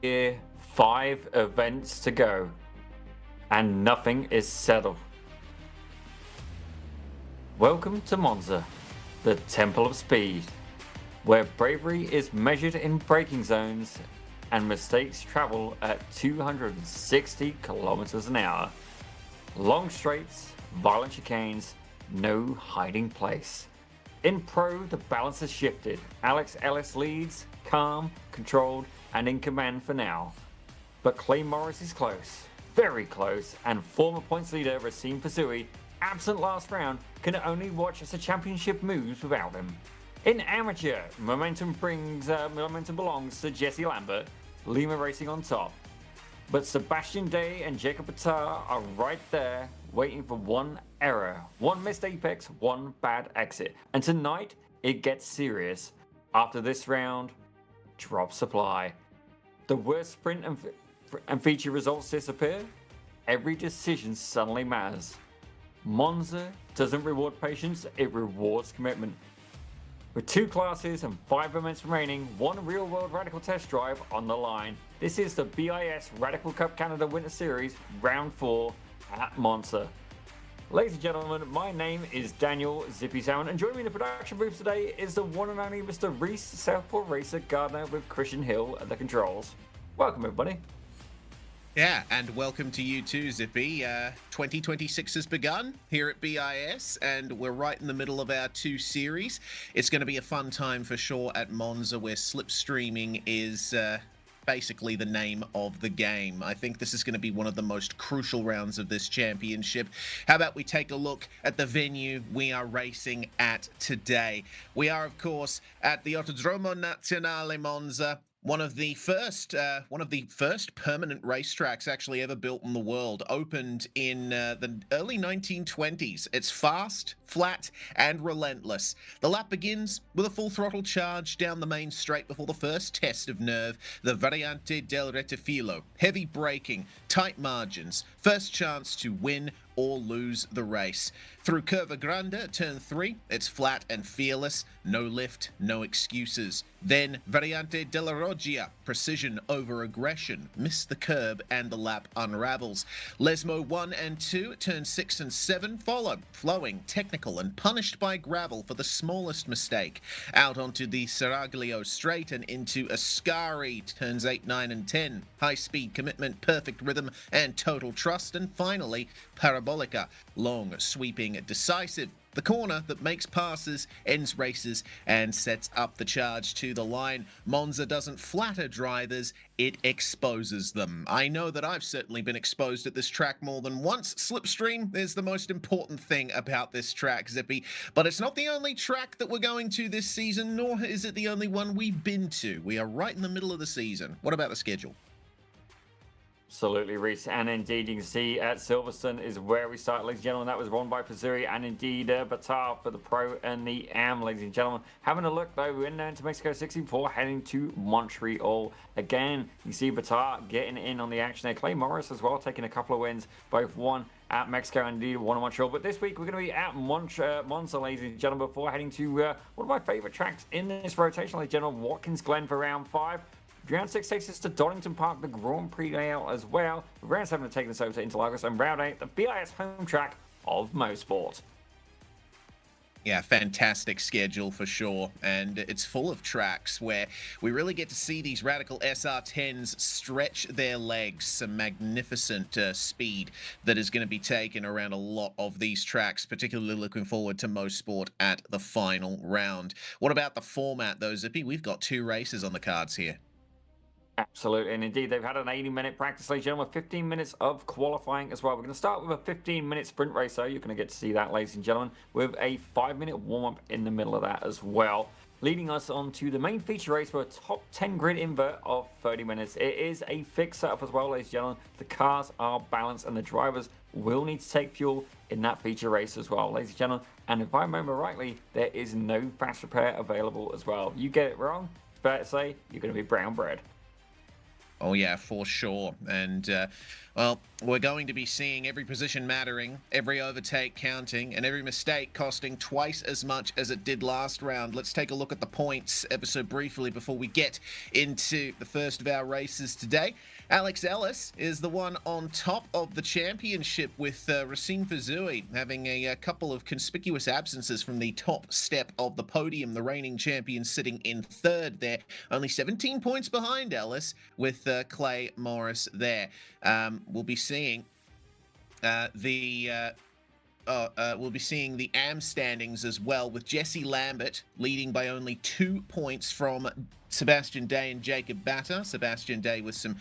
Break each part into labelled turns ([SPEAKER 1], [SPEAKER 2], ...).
[SPEAKER 1] here, 5 events to go, and nothing is settled. Welcome to Monza, the Temple of Speed, where bravery is measured in braking zones and mistakes travel at 260 kilometers an hour. Long straights, violent chicanes, no hiding place. In Pro, the balance has shifted. Alex Ellis leads, calm, controlled, and in command for now. But Clay Morris is close, very close, and former points leader Racine Fazui, absent last round, can only watch as the championship moves without him. In Amateur, momentum belongs to Jesse Lambert, Lima Racing on top. But Sebastian Day and Jacob Attar are right there, waiting for one error, one missed apex, one bad exit. And tonight, it gets serious. After this round, drop supply. The worst sprint and feature results disappear. Every decision suddenly matters. Monza doesn't reward patience, it rewards commitment. With 2 classes and 5 events remaining, 1 real-world Radical test drive on the line. This is the BIS Radical Cup Canada Winter Series, Round 4 at Monza. Ladies and gentlemen, my name is Daniel Zippy Salmon, and joining me in the production booth today is the one and only Mr. Reese Southport Racer Gardner with Christian Hill at the controls. Welcome, everybody.
[SPEAKER 2] Yeah, and welcome to you too, Zippy. 2026 has begun here at BIS, and we're right in the middle of our 2 series. It's going to be a fun time for sure at Monza, where slipstreaming is basically the name of the game. I think this is going to be one of the most crucial rounds of this championship. How about we take a look at the venue we are racing at today? We are, of course, at the Autodromo Nazionale Monza. One of the first permanent racetracks actually ever built in the world. Opened in the early 1920s. It's fast, flat, and relentless. The lap begins with a full throttle charge down the main straight before the first test of nerve, the Variante del Rettifilo. Heavy braking, tight margins, first chance to win or lose the race. Through Curva Grande, turn 3, it's flat and fearless, no lift, no excuses. Then Variante della Roggia, precision over aggression, miss the curb and the lap unravels. Lesmo 1 and 2, turn 6 and 7 follow, flowing, technical and punished by gravel for the smallest mistake. Out onto the Seraglio straight and into Ascari, turns 8, 9 and 10. High speed, commitment, perfect rhythm and total trust. And finally, Parabolica, long, sweeping, decisive. The corner that makes passes, ends races, and sets up the charge to the line. Monza doesn't flatter drivers, it exposes them. I know that I've certainly been exposed at this track more than once. Slipstream is the most important thing about this track, Zippy. But it's not the only track that we're going to this season, nor is it the only one we've been to. We are right in the middle of the season. What about the schedule?
[SPEAKER 1] Absolutely, Reese. And indeed, you can see at Silverstone is where we start, ladies and gentlemen. That was won by Fazuri and indeed Batar for the Pro and the Am, ladies and gentlemen. Having a look, though, we're in into Mexico 64, heading to Montreal. Again, you see Batar getting in on the action there. Clay Morris as well, taking a couple of wins, both one at Mexico and indeed one in Montreal. But this week, we're going to be at Monza, ladies and gentlemen, before heading to one of my favorite tracks in this rotation, ladies and gentlemen, Watkins Glen for round 5. Round 6 takes us to Donington Park, the Grand Prix layout as well. Round 7 to take us over to Interlagos, and round 8, the BIS home track of Motorsport.
[SPEAKER 2] Yeah, fantastic schedule for sure, and it's full of tracks where we really get to see these Radical SR10s stretch their legs. Some magnificent speed that is going to be taken around a lot of these tracks, particularly looking forward to Motorsport at the final round. What about the format though, Zippy? We've got 2 races on the cards here.
[SPEAKER 1] Absolutely, and indeed, they've had an 80-minute practice, ladies and gentlemen, 15 minutes of qualifying as well. We're going to start with a 15-minute sprint race, though. You're going to get to see that, ladies and gentlemen, with a 5-minute warm-up in the middle of that as well. Leading us on to the main feature race for a top 10 grid invert of 30 minutes. It is a fixed setup as well, ladies and gentlemen. The cars are balanced, and the drivers will need to take fuel in that feature race as well, ladies and gentlemen. And if I remember rightly, there is no fast repair available as well. You get it wrong, it's fair to say you're going to be brown bread.
[SPEAKER 2] Oh, yeah, for sure. And, well, we're going to be seeing every position mattering, every overtake counting, and every mistake costing twice as much as it did last round. Let's take a look at the points ever so briefly before we get into the first of our races today. Alex Ellis is the one on top of the championship with Racine Fazui having a couple of conspicuous absences from the top step of the podium. The reigning champion sitting in third there, only 17 points behind Ellis with Clay Morris there. We'll be seeing the AM standings as well, with Jesse Lambert leading by only 2 points from Sebastian Day and Jacob Batter. Sebastian Day with some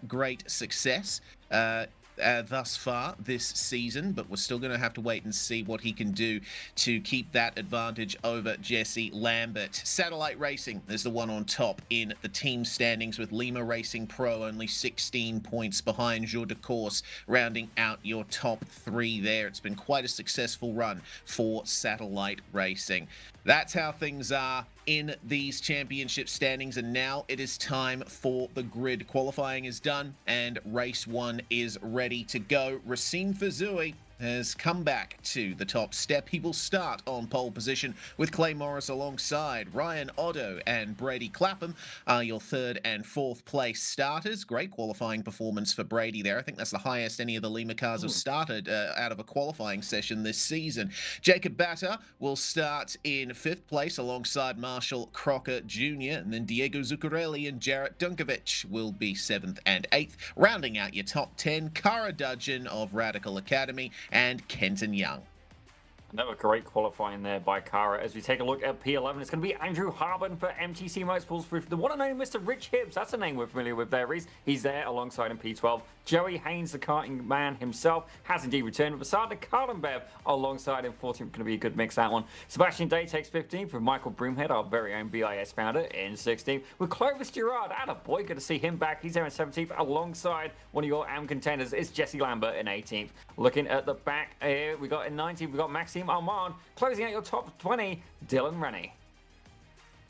[SPEAKER 2] great success thus far this season, but we're still going to have to wait and see what he can do to keep that advantage over Jesse Lambert. Satellite Racing is the one on top in the team standings, with Lima Racing Pro only 16 points behind. Jour de Course rounding out your top three there. It's been quite a successful run for Satellite Racing. That's how things are in these championship standings, and now it is time for the grid. Qualifying is done and race one is ready to go. Racine Fazui has come back to the top step. He will start on pole position with Clay Morris alongside Ryan Otto and Brady Clapham are your third and fourth place starters. Great qualifying performance for Brady there. I think that's the highest any of the Lima cars have started out of a qualifying session this season. Jacob Batter will start in fifth place alongside Marshall Crocker Jr. And then Diego Zuccarelli and Jarrett Dunkovic will be seventh and eighth. Rounding out your top 10, Cara Dudgeon of Radical Academy and Kenton Young.
[SPEAKER 1] Another great qualifying there by Cara. As we take a look at P11, it's going to be Andrew Harbin for MTC Motorsports with the one and only Mr. Rich Hibbs. That's a name we're familiar with there. He's there alongside in P12. Joey Haynes, the karting man himself, has indeed returned with Asada Carlenbev alongside in 14th. Going to be a good mix, that one. Sebastian Day takes 15th with Michael Broomhead, our very own BIS founder, in 16th. With Clovis Girard, attaboy, good to see him back. He's there in 17th alongside one of your AM contenders. It's Jesse Lambert in 18th. Looking at the back here, we got in 19th, we got Maxime Armand. Closing out your top 20, Dylan Rennie.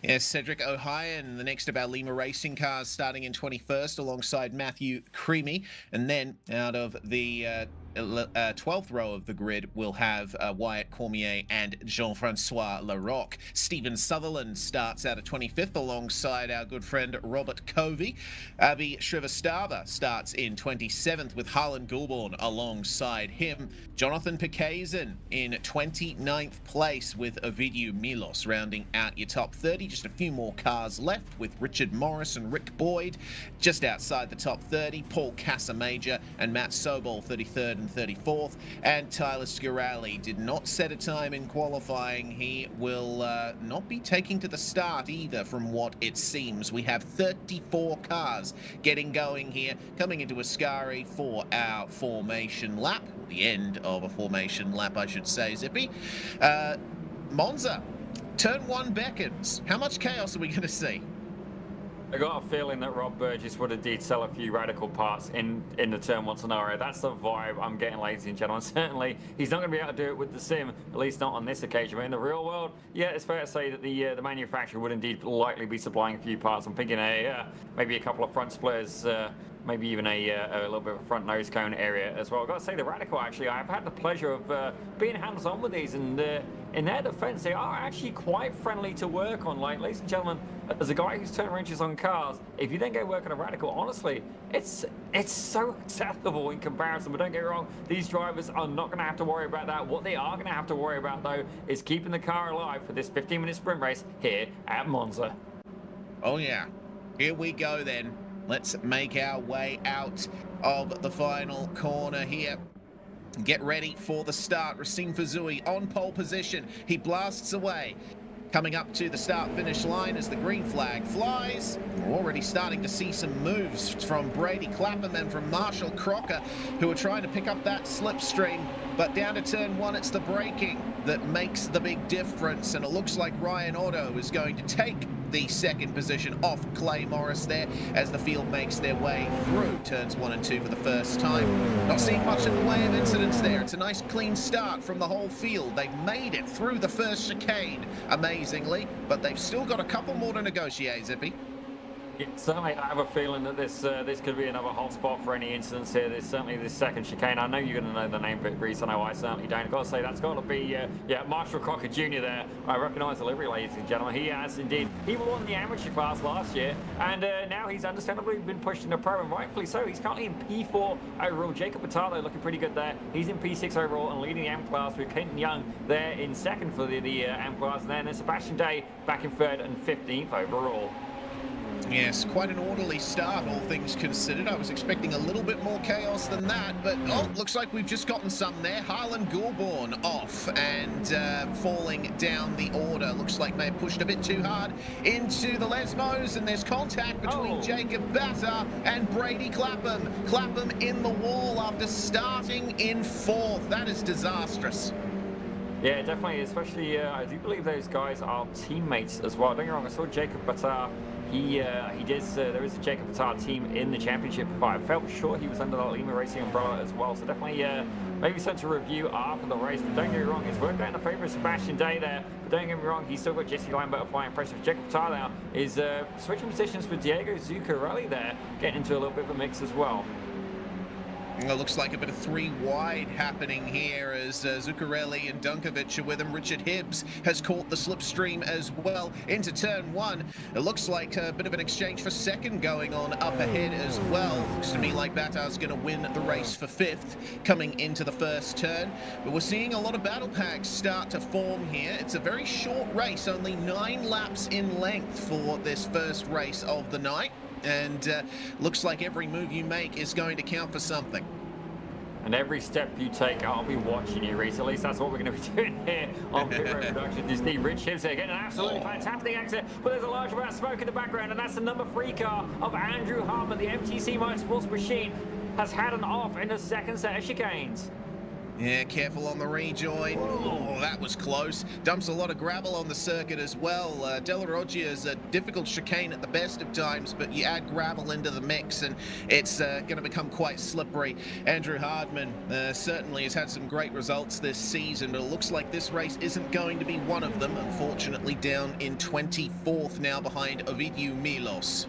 [SPEAKER 2] Yes, Cedric O'Hyan, the next of our Lima Racing cars, starting in 21st alongside Matthew Creamy. And then out of the 12th row of the grid, we'll have Wyatt Cormier and Jean-Francois Larocque. Stephen Sutherland starts out at 25th alongside our good friend Robert Covey. Abby Shrivastava starts in 27th with Harlan Goulbourne alongside him. Jonathan Pikazin in 29th place with Ovidiu Milos, rounding out your top 30. Just a few more cars left with Richard Morris and Rick Boyd. Just outside the top 30, Paul Casamajor and Matt Sobol, 33rd and 34th. And Tyler Scarali did not set a time in qualifying. He will not be taking to the start either, from what it seems. We have 34 cars getting going here, coming into Ascari for our formation lap. The end of a formation lap, I should say, Zippy. Monza. Turn one beckons. How much chaos are we going to see?
[SPEAKER 1] I got a feeling that Rob Burgess would indeed sell a few radical parts in the turn one scenario. That's the vibe I'm getting, ladies and gentlemen. Certainly, he's not going to be able to do it with the sim, at least not on this occasion. But in the real world, yeah, it's fair to say that the manufacturer would indeed likely be supplying a few parts. I'm thinking maybe a couple of front splitters, maybe even a little bit of a front nose cone area as well. I've got to say, the Radical, actually, I've had the pleasure of being hands-on with these, and in their defense, they are actually quite friendly to work on. Like, ladies and gentlemen, as a guy who's turned wrenches on cars, if you then go work on a Radical, honestly, it's so acceptable in comparison. But don't get me wrong, these drivers are not going to have to worry about that. What they are going to have to worry about, though, is keeping the car alive for this 15-minute sprint race here at Monza.
[SPEAKER 2] Oh, yeah. Here we go, then. Let's make our way out of the final corner here. Get ready for the start. Racine Fazui on pole position. He blasts away. Coming up to the start-finish line as the green flag flies. We're already starting to see some moves from Brady Clapham and from Marshall Crocker, who are trying to pick up that slipstream. But down to turn one, it's the braking that makes the big difference. And it looks like Ryan Otto is going to take the second position off Clay Morris there as the field makes their way through turns 1 and 2 for the first time. Not seeing much in the way of incidents there. It's a nice clean start from the whole field. They've made it through the first chicane, amazingly, but they've still got a couple more to negotiate, Zippy.
[SPEAKER 1] Yeah, certainly, I have a feeling that this could be another hot spot for any incidents here. There's certainly this second chicane. I know you're going to know the name of it, Reese. I know I certainly don't. I've got to say, that's got to be, Marshall Crocker Jr. there. I recognise the livery, ladies and gentlemen. He has indeed. He won the amateur class last year, and now he's understandably been pushed into pro, and rightfully so. He's currently in P4 overall. Jacob Patalo looking pretty good there. He's in P6 overall and leading the AM class with Clinton Young there in second for the AM class, and then Sebastian Day back in third and 15th overall.
[SPEAKER 2] Yes, quite an orderly start, all things considered. I was expecting a little bit more chaos than that, but looks like we've just gotten some there. Harlan Goulbourne off and falling down the order. Looks like may have pushed a bit too hard into the Lesmos, and there's contact between Jacob Batta and Brady Clapham. Clapham in the wall after starting in fourth. That is disastrous.
[SPEAKER 1] Yeah, definitely, especially I do believe those guys are teammates as well. Don't get me wrong, I saw Jacob Batta. There is a Jacob Batta team in the championship, but I felt sure he was under the Lima Racing umbrella as well. So definitely, maybe something to review after the race. But don't get me wrong, it's worked out in the favour of Sebastian Day there. But don't get me wrong, he's still got Jesse Lambert applying pressure. Jacob Batta now is switching positions with Diego Zuccarelli there, getting into a little bit of a mix as well.
[SPEAKER 2] It looks like a bit of three wide happening here as Zuccarelli and Dunkovic are with him. Richard Hibbs has caught the slipstream as well into turn one. It looks like a bit of an exchange for second going on up ahead as well. Looks to me like Batta's going to win the race for fifth coming into the first turn. But we're seeing a lot of battle packs start to form here. It's a very short race, only 9 laps in length for this first race of the night. And looks like every move you make is going to count for something.
[SPEAKER 1] And every step you take, I'll be watching you, Reese. At least that's what we're going to be doing here on Pit Road Productions. You see Rich Hibbs here getting an absolutely fantastic exit, but there's a large amount of smoke in the background, and that's the number 3 car of Andrew Hartman. The MTC Motorsports machine has had an off in the second set of chicanes.
[SPEAKER 2] Yeah, careful on the rejoin. Oh, that was close. Dumps a lot of gravel on the circuit as well. Della Roggia is a difficult chicane at the best of times, but you add gravel into the mix and it's going to become quite slippery. Andrew Hardman certainly has had some great results this season, but it looks like this race isn't going to be one of them. Unfortunately, down in 24th now behind Ovidiu Milos.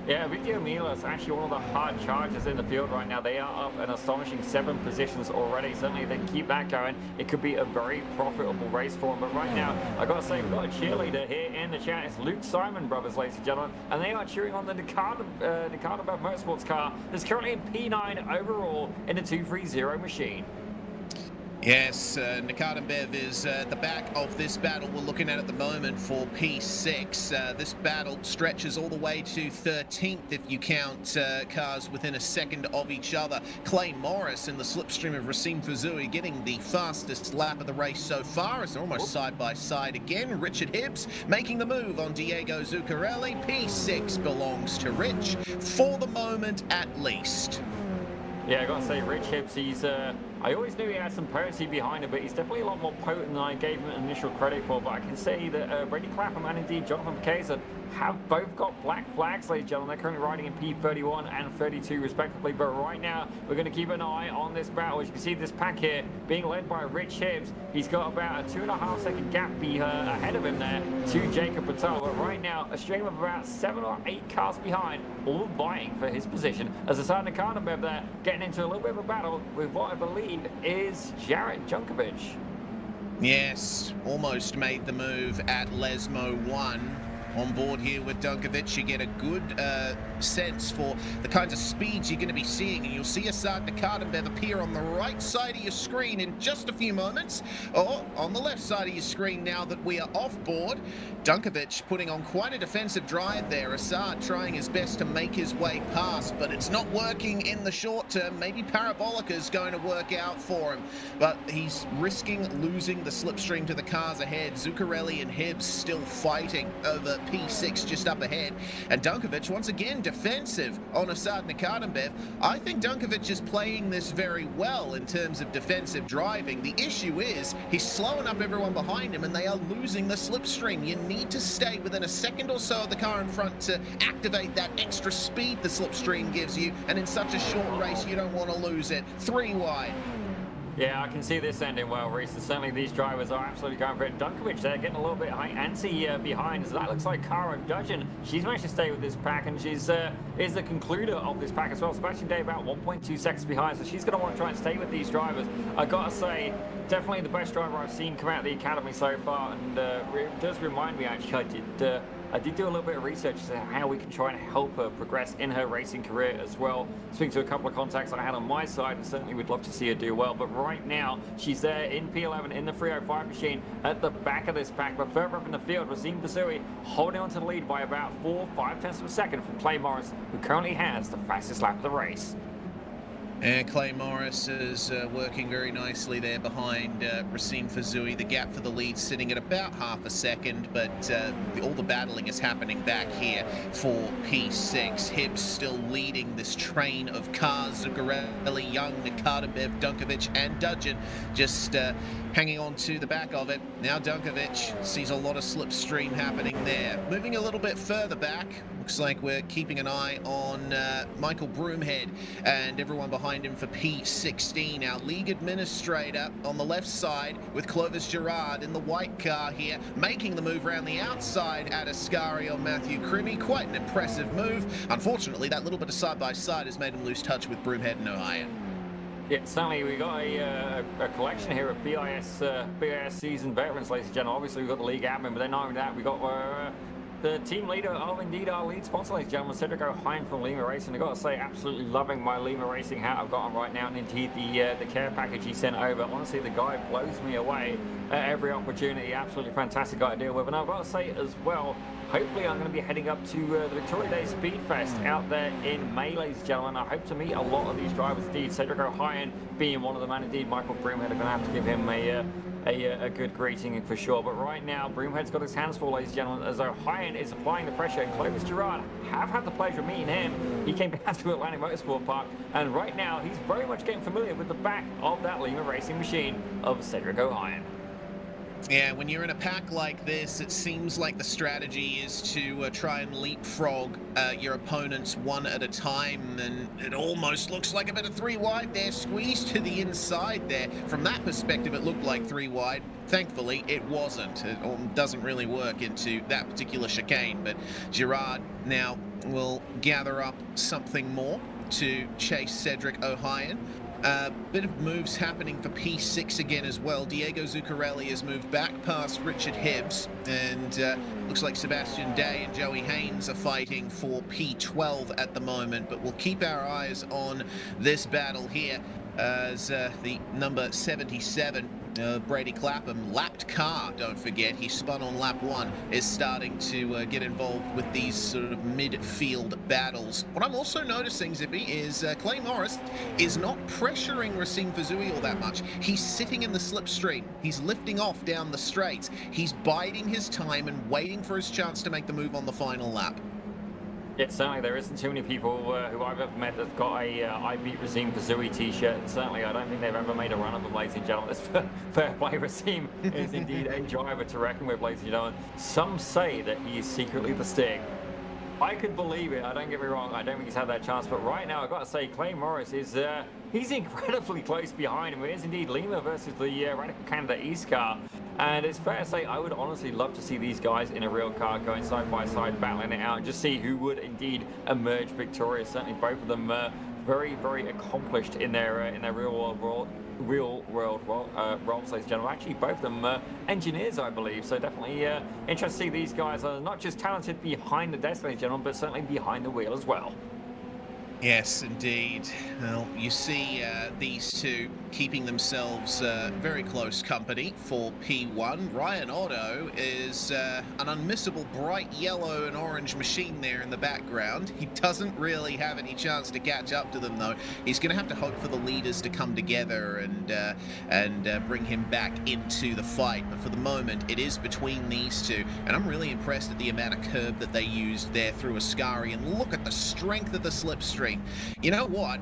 [SPEAKER 1] Yeah, Ovidiu Milos, actually one of the hard chargers in the field right now. They are up an astonishing 7 positions already. Certainly, if they can keep that going, it could be a very profitable race for them. But right now, I got to say, we've got a cheerleader here in the chat. It's Luke Simon brothers, ladies and gentlemen, and they are cheering on the Nakata Motorsports car that's currently in P9 overall in the 230 machine.
[SPEAKER 2] Yes, Nakata Bev is at the back of this battle we're looking at the moment for P6. This battle stretches all the way to 13th if you count cars within a second of each other. Clay Morris in the slipstream of Racine Fuzui getting the fastest lap of the race so far as they're almost side by side again. Richard Hibbs making the move on Diego Zuccarelli. P6 belongs to Rich for the moment at least.
[SPEAKER 1] Yeah, I gotta say, Rich Hibbs, I always knew he had some potency behind him, but he's definitely a lot more potent than I gave him initial credit for. But I can say that Brady Clapham and indeed Jonathan Kaiser have both got black flags, ladies and gentlemen. They're currently riding in P31 and 32 respectively. But right now, we're going to keep an eye on this battle. As you can see, this pack here being led by Rich Hibbs. He's got about a 2.5 second gap ahead of him there to Jacob Patel. But right now, a stream of about 7 or 8 cars behind, all vying for his position. As the side of Karnabev there, getting into a little bit of a battle with what I believe is Jarrett Junkovic.
[SPEAKER 2] Yes, almost made the move at Lesmo 1. On board here with Dunkovic, you get a good sense for the kinds of speeds you're going to be seeing, and you'll see Assad Nakatembev appear on the right side of your screen in just a few moments, or on the left side of your screen now that we are off board. Dunkovic putting on quite a defensive drive there. Assad trying his best to make his way past, but it's not working in the short term. Maybe Parabolica is going to work out for him, but he's risking losing the slipstream to the cars ahead. Zuccarelli and Hibbs still fighting over P6 just up ahead, and Dunkovic once again defensive on Assad Nakatembev. I think Dunkovic is playing this very well in terms of defensive driving. The issue is he's slowing up everyone behind him and they are losing the slipstream. You need to stay within a second or so of the car in front to activate that extra speed the slipstream gives you, and in such a short race you don't want to lose it. 3 wide.
[SPEAKER 1] Yeah, I can see this ending well, Reese. And certainly these drivers are absolutely going for it. Dunkovic there getting a little bit high, antsy behind. So that looks like Cara Dudgeon. She's managed to stay with this pack, and she's is the concluder of this pack as well. Sebastian Day about 1.2 seconds behind, so she's going to want to try and stay with these drivers. I got to say, definitely the best driver I've seen come out of the academy so far, and it does remind me, actually, I did do a little bit of research as to how we can try and help her progress in her racing career as well. Speaking to a couple of contacts I had on my side, and certainly would love to see her do well. But right now, she's there in P11 in the 305 machine at the back of this pack. But further up in the field, Racine Vasui holding on to the lead by about 4-5 tenths of a second from Clay Morris, who currently has the fastest lap of the race.
[SPEAKER 2] And Clay Morris is working very nicely there behind Racine Fazui. The gap for the lead sitting at about half a second, but all the battling is happening back here for P6. Hibbs still leading this train of cars. Zuccarelli, Young, Nikatabev, Dunkovic, and Dudgeon just hanging on to the back of it. Now Dunkovic sees a lot of slipstream happening there. Moving a little bit further back, looks like we're keeping an eye on Michael Broomhead and everyone behind him for P16. Our league administrator on the left side with Clovis Gerard in the white car here, making the move around the outside at Ascari on Matthew Crimmy. Quite an impressive move. Unfortunately, that little bit of side-by-side has made him lose touch with Broomhead and Ohio.
[SPEAKER 1] Yeah, certainly we got a collection here of BIS season veterans, ladies and gentlemen. Obviously, we've got the league admin, but then not only that, we got the team leader of indeed our lead sponsor, ladies and gentlemen, Cedric O'Hine from Lima Racing. I've got to say, absolutely loving my Lima Racing hat I've got on right now, and indeed the care package he sent over. Honestly, the guy blows me away at every opportunity. Absolutely fantastic guy to deal with. And I've got to say as well, hopefully I'm going to be heading up to the Victoria Day Speed Fest out there in May, ladies and gentlemen. I hope to meet a lot of these drivers indeed. Cedric O'Hine being one of them, and indeed Michael Broomhead. I'm going to have to give him a good greeting for sure. But right now, Broomhead's got his hands full, ladies and gentlemen, as O'Hine is applying the pressure. And Clovis Gerard, have had the pleasure of meeting him. He came down to Atlantic Motorsport Park, and right now he's very much getting familiar with the back of that Lima Racing machine of Cedric O'Hine.
[SPEAKER 2] Yeah, when you're in a pack like this, it seems like the strategy is to try and leapfrog your opponents one at a time, and it almost looks like a bit of three wide there, squeezed to the inside there. From that perspective, it looked like three wide. Thankfully, it wasn't. It doesn't really work into that particular chicane, but Gerard now will gather up something more to chase Cedric O'Hine. Bit of moves happening for P6 again as well. Diego Zuccarelli has moved back past Richard Hibbs, and looks like Sebastian Day and Joey Haynes are fighting for P12 at the moment, but we'll keep our eyes on this battle here as the number 77 Brady Clapham, lapped car, don't forget, he spun on lap 1, is starting to get involved with these sort of midfield battles. What I'm also noticing, Zippy, is Clay Morris is not pressuring Racine Fazui all that much. He's sitting in the slipstream. He's lifting off down the straights. He's biding his time and waiting for his chance to make the move on the final lap.
[SPEAKER 1] Yeah, certainly there isn't too many people who I've ever met that've got a I Beat Racine Fazui t-shirt, and certainly I don't think they've ever made a run of them, ladies and gentlemen. Fair play. Racine is indeed a driver to reckon with, ladies and gentlemen. Some say that he is secretly the stick. I could believe it. I don't get me wrong. I don't think he's had that chance. But right now, I've got to say, Clay Morris is he's incredibly close behind him. It is indeed Lima versus the Radical Canada East car. And it's fair to say, I would honestly love to see these guys in a real car going side by side, battling it out, and just see who would indeed emerge victorious. Certainly, both of them very, very accomplished in their real world roles, ladies and gentlemen. Actually, both of them engineers, I believe. So definitely interesting to see these guys are not just talented behind the desk, ladies and gentlemen, but certainly behind the wheel as well.
[SPEAKER 2] Yes, indeed. Well, you see these two keeping themselves very close company for P1. Ryan Otto is an unmissable bright yellow and orange machine there in the background. He doesn't really have any chance to catch up to them, though. He's going to have to hope for the leaders to come together and bring him back into the fight. But for the moment, it is between these two. And I'm really impressed at the amount of curb that they used there through Ascari. And look at the strength of the slipstream. You know what?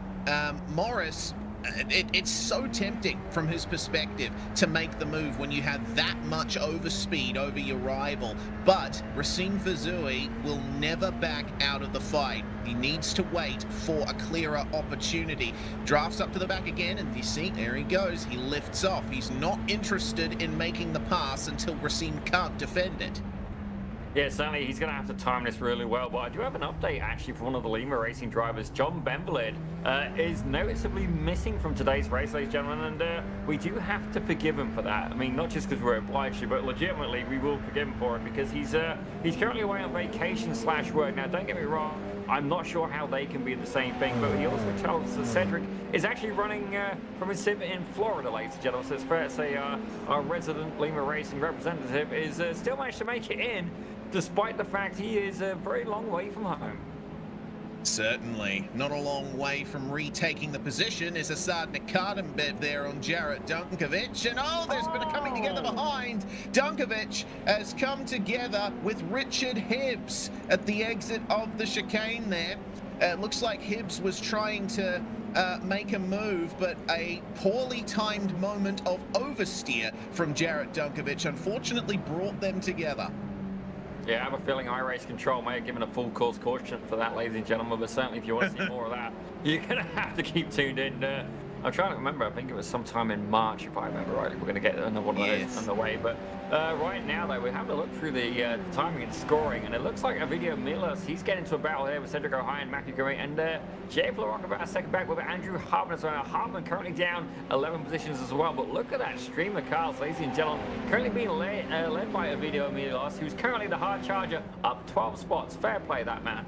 [SPEAKER 2] Morris it's so tempting from his perspective to make the move when you have that much overspeed over your rival. But Racine Fazui will never back out of the fight. He needs to wait for a clearer opportunity. Drafts up to the back again, and you see, there he goes. He lifts off. He's not interested in making the pass until Racine can't defend it.
[SPEAKER 1] Yeah, certainly he's going to have to time this really well, but I do have an update actually for one of the Lima Racing drivers. John Bemblid is noticeably missing from today's race, ladies and gentlemen, and we do have to forgive him for that. I mean, not just because we're obliged to, but legitimately we will forgive him for it because he's currently away on vacation/work. Now, don't get me wrong, I'm not sure how they can be the same thing, but he also tells us that Cedric is actually running from his sim in Florida, ladies and gentlemen, so it's fair to say our resident Lima Racing representative is still managed to make it in, despite the fact he is a very long way from home.
[SPEAKER 2] Certainly. Not a long way from retaking the position is Assad Nikadenbev there on Jarrett Dunkovic. And oh, there's been a coming together behind. Dunkovic has come together with Richard Hibbs at the exit of the chicane there. Looks like Hibbs was trying to make a move, but a poorly timed moment of oversteer from Jarrett Dunkovic unfortunately brought them together.
[SPEAKER 1] Yeah, I have a feeling iRace Control may have given a full course caution for that, ladies and gentlemen, but certainly if you want to see more of that, you're going to have to keep tuned in. I'm trying to remember, I think it was sometime in March, if I remember rightly. We're going to get another one of those on the way. But right now, though, we're having a look through the timing and scoring, and it looks like Ovidio Milos, he's getting into a battle here with Cedric O'Hire and Matthew Gray, and Jay Flarock about a second back with Andrew Hartman as well. Hartman currently down 11 positions as well, but look at that stream of cars, ladies and gentlemen, currently being led by Ovidio Milos, who's currently the hard charger, up 12 spots. Fair play, that man.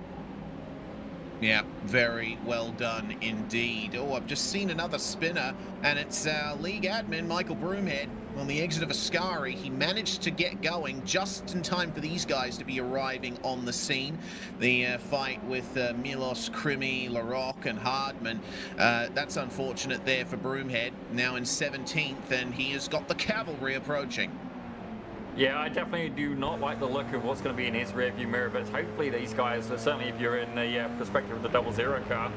[SPEAKER 2] Yeah, very well done indeed. Oh, I've just seen another spinner, and it's league admin Michael Broomhead on the exit of Ascari. He managed to get going just in time for these guys to be arriving on the scene. The fight with Milos, Krimi, Larocque, and Hardman. That's unfortunate there for Broomhead, now in 17th, and he has got the cavalry approaching.
[SPEAKER 1] Yeah, I definitely do not like the look of what's going to be in his rearview mirror, but hopefully these guys, certainly if you're in the perspective of the 00 car,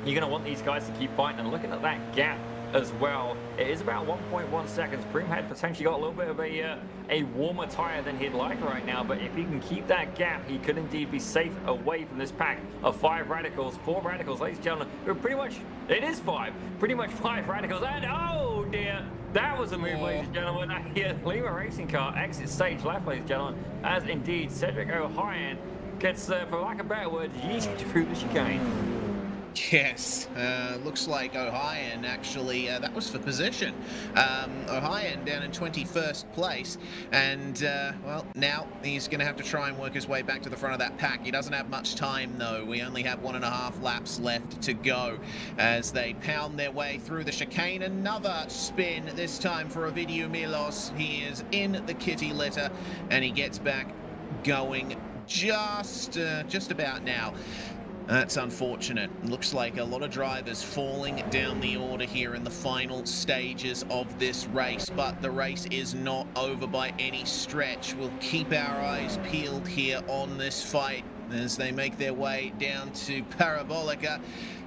[SPEAKER 1] you're going to want these guys to keep fighting. And looking at that gap as well, it is about 1.1 seconds. Broomhead potentially got a little bit of a warmer tire than he'd like right now, but if he can keep that gap, he could indeed be safe away from this pack of 4 radicals, ladies and gentlemen. Pretty much, it is 5, pretty much 5 radicals, and oh dear, that was a move, ladies and gentlemen. Lima Racing car exits stage left, ladies and gentlemen, as indeed Cedric O'Hire gets, for lack of a better word, yeeted through the chicane.
[SPEAKER 2] Yes, looks like Ohio actually, that was for position. Ohio down in 21st place, and well, now he's going to have to try and work his way back to the front of that pack. He doesn't have much time though. We only have 1.5 laps left to go as they pound their way through the chicane. Another spin, this time for Ovidio Milos. He is in the kitty litter, and he gets back going just about now. That's unfortunate. Looks like a lot of drivers falling down the order here in the final stages of this race, but the race is not over by any stretch. We'll keep our eyes peeled here on this fight as they make their way down to Parabolica,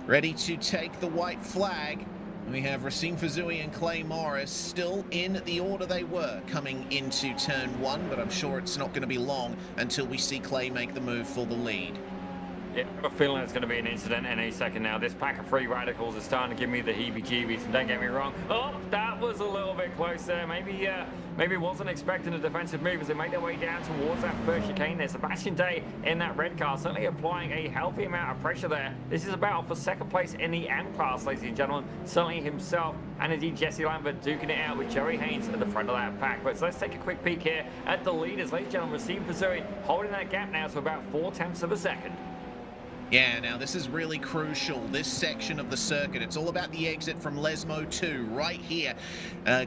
[SPEAKER 2] ready to take the white flag. We have Racine Fazui and Clay Morris still in the order they were coming into turn 1, but I'm sure it's not going to be long until we see Clay make the move for the lead.
[SPEAKER 1] Yeah, I have a feeling it's going to be an incident any second now. This pack of 3 radicals is starting to give me the heebie-jeebies, and don't get me wrong. Oh, that was a little bit close there. Maybe wasn't expecting a defensive move as they make their way down towards that first chicane there. Sebastian Day in that red car, certainly applying a healthy amount of pressure there. This is a battle for second place in the M class, ladies and gentlemen. Certainly himself and indeed Jesse Lambert duking it out with Joey Haynes at the front of that pack. But so let's take a quick peek here at the leaders, ladies and gentlemen. Racine Fazui holding that gap now to about 0.4 of a second.
[SPEAKER 2] Yeah, now this is really crucial, this section of the circuit. It's all about the exit from Lesmo 2 right here.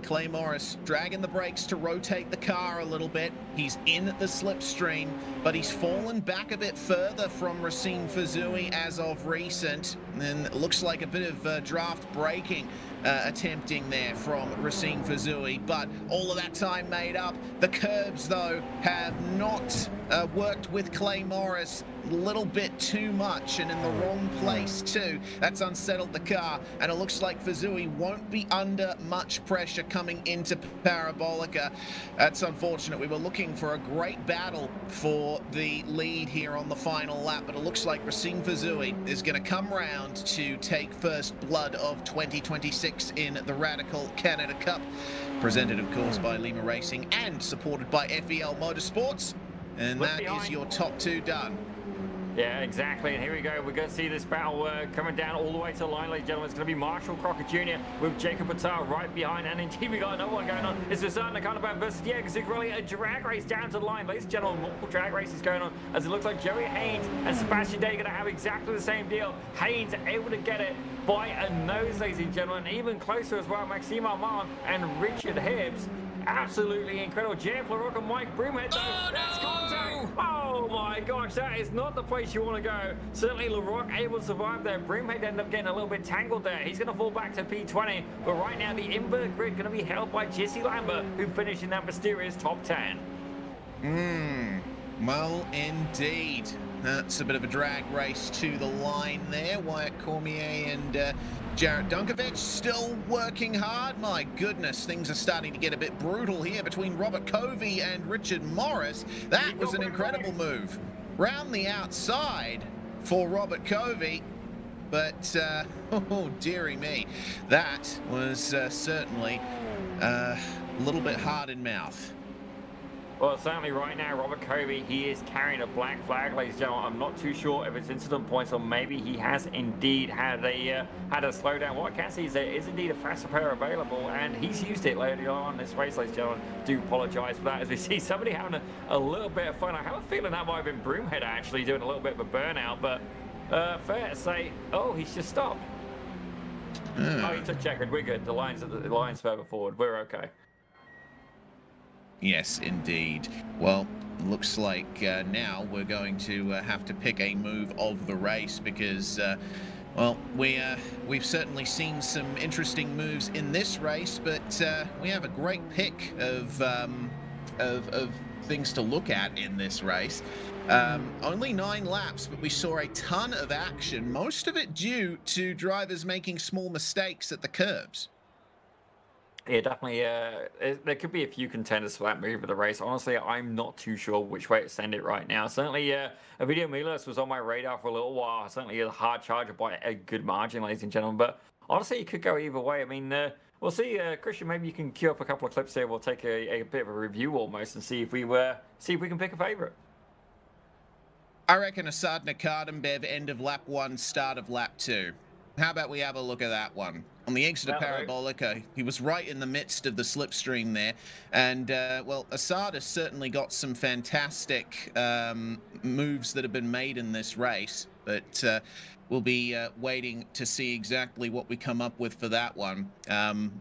[SPEAKER 2] Clay Morris dragging the brakes to rotate the car a little bit. He's in the slipstream, but he's fallen back a bit further from Racine Fazui as of recent. And it looks like a bit of draft braking attempting there from Racine Fazui, but all of that time made up. The curbs, though, have not worked with Clay Morris a little bit too much, and in the wrong place too. That's unsettled the car, and it looks like Fazui won't be under much pressure coming into Parabolica. That's unfortunate. We were looking for a great battle for the lead here on the final lap, but it looks like Racine Fazui is going to come round to take first blood of 2026 in the Radical Canada Cup, presented of course by Lima Racing and supported by FEL Motorsports, and that is your top two done.
[SPEAKER 1] Yeah, exactly. And here we go. We're going to see this battle coming down all the way to the line, ladies and gentlemen. It's going to be Marshall Crocker Jr. with Jacob Patel right behind. And indeed, we got another one going on. It's Susanna Nakanaban versus Diego Zuccarelli. A drag race down to the line. Ladies and gentlemen, multiple drag races going on, as it looks like Joey Haynes and Sebastian Day are going to have exactly the same deal. Haynes able to get it by a nose, ladies and gentlemen. Even closer as well, Maxime Armand and Richard Hibbs. Absolutely incredible. Jeff LaRocque and Mike Broomhead.
[SPEAKER 2] Oh,
[SPEAKER 1] That's
[SPEAKER 2] no!
[SPEAKER 1] contact. Oh my gosh, that is not the place you want to go. Certainly LaRocque able to survive there. Broomhead ended up getting a little bit tangled there. He's going to fall back to P20, but right now the invert grid going to be held by Jesse Lambert, who finished in that mysterious top 10.
[SPEAKER 2] Well, indeed. That's a bit of a drag race to the line there. Wyatt Cormier and Jarrett Dunkovic still working hard. My goodness, things are starting to get a bit brutal here between Robert Covey and Richard Morris. That was an incredible move. Round the outside for Robert Covey. But, oh, dearie me, that was certainly a little bit hard in mouth.
[SPEAKER 1] Well, certainly right now, Robert Covey, he is carrying a black flag, ladies and gentlemen. I'm not too sure if it's incident points or maybe he has indeed had a slowdown. What I can see is there is indeed a faster pair available, and he's used it later on in this race, ladies and gentlemen. Do apologise for that, as we see somebody having a little bit of fun. I have a feeling that might have been Broomhead actually doing a little bit of a burnout, but fair to say, oh, he's just stopped. Oh, he took checkered. We're good. The line's further forward. We're okay.
[SPEAKER 2] Yes, indeed. Well, looks like now we're going to have to pick a move of the race because, well, we've certainly seen some interesting moves in this race, but we have a great pick of things to look at in this race. Only 9 laps, but we saw a ton of action, most of it due to drivers making small mistakes at the curbs.
[SPEAKER 1] Yeah, definitely. There could be a few contenders for that move of the race. Honestly, I'm not too sure which way to send it right now. Certainly, Ovidio Milos was on my radar for a little while. Certainly a hard charger by a good margin, ladies and gentlemen. But honestly, it could go either way. I mean, we'll see. Christian, maybe you can queue up a couple of clips here. We'll take a bit of a review almost and see if we can pick a favorite.
[SPEAKER 2] I reckon Asad Nakardambev, end of lap 1, start of lap 2. How about we have a look at that one? On the exit of Parabolica, he was right in the midst of the slipstream there. And, well, Assad has certainly got some fantastic moves that have been made in this race. But we'll be waiting to see exactly what we come up with for that one.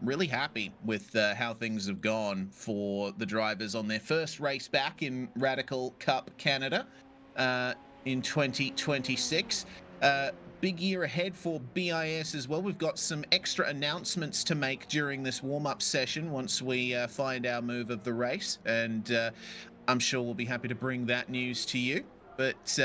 [SPEAKER 2] Really happy with how things have gone for the drivers on their first race back in Radical Cup Canada in 2026. Big year ahead for BIS as well. We've got some extra announcements to make during this warm-up session once we find our move of the race, and I'm sure we'll be happy to bring that news to you. But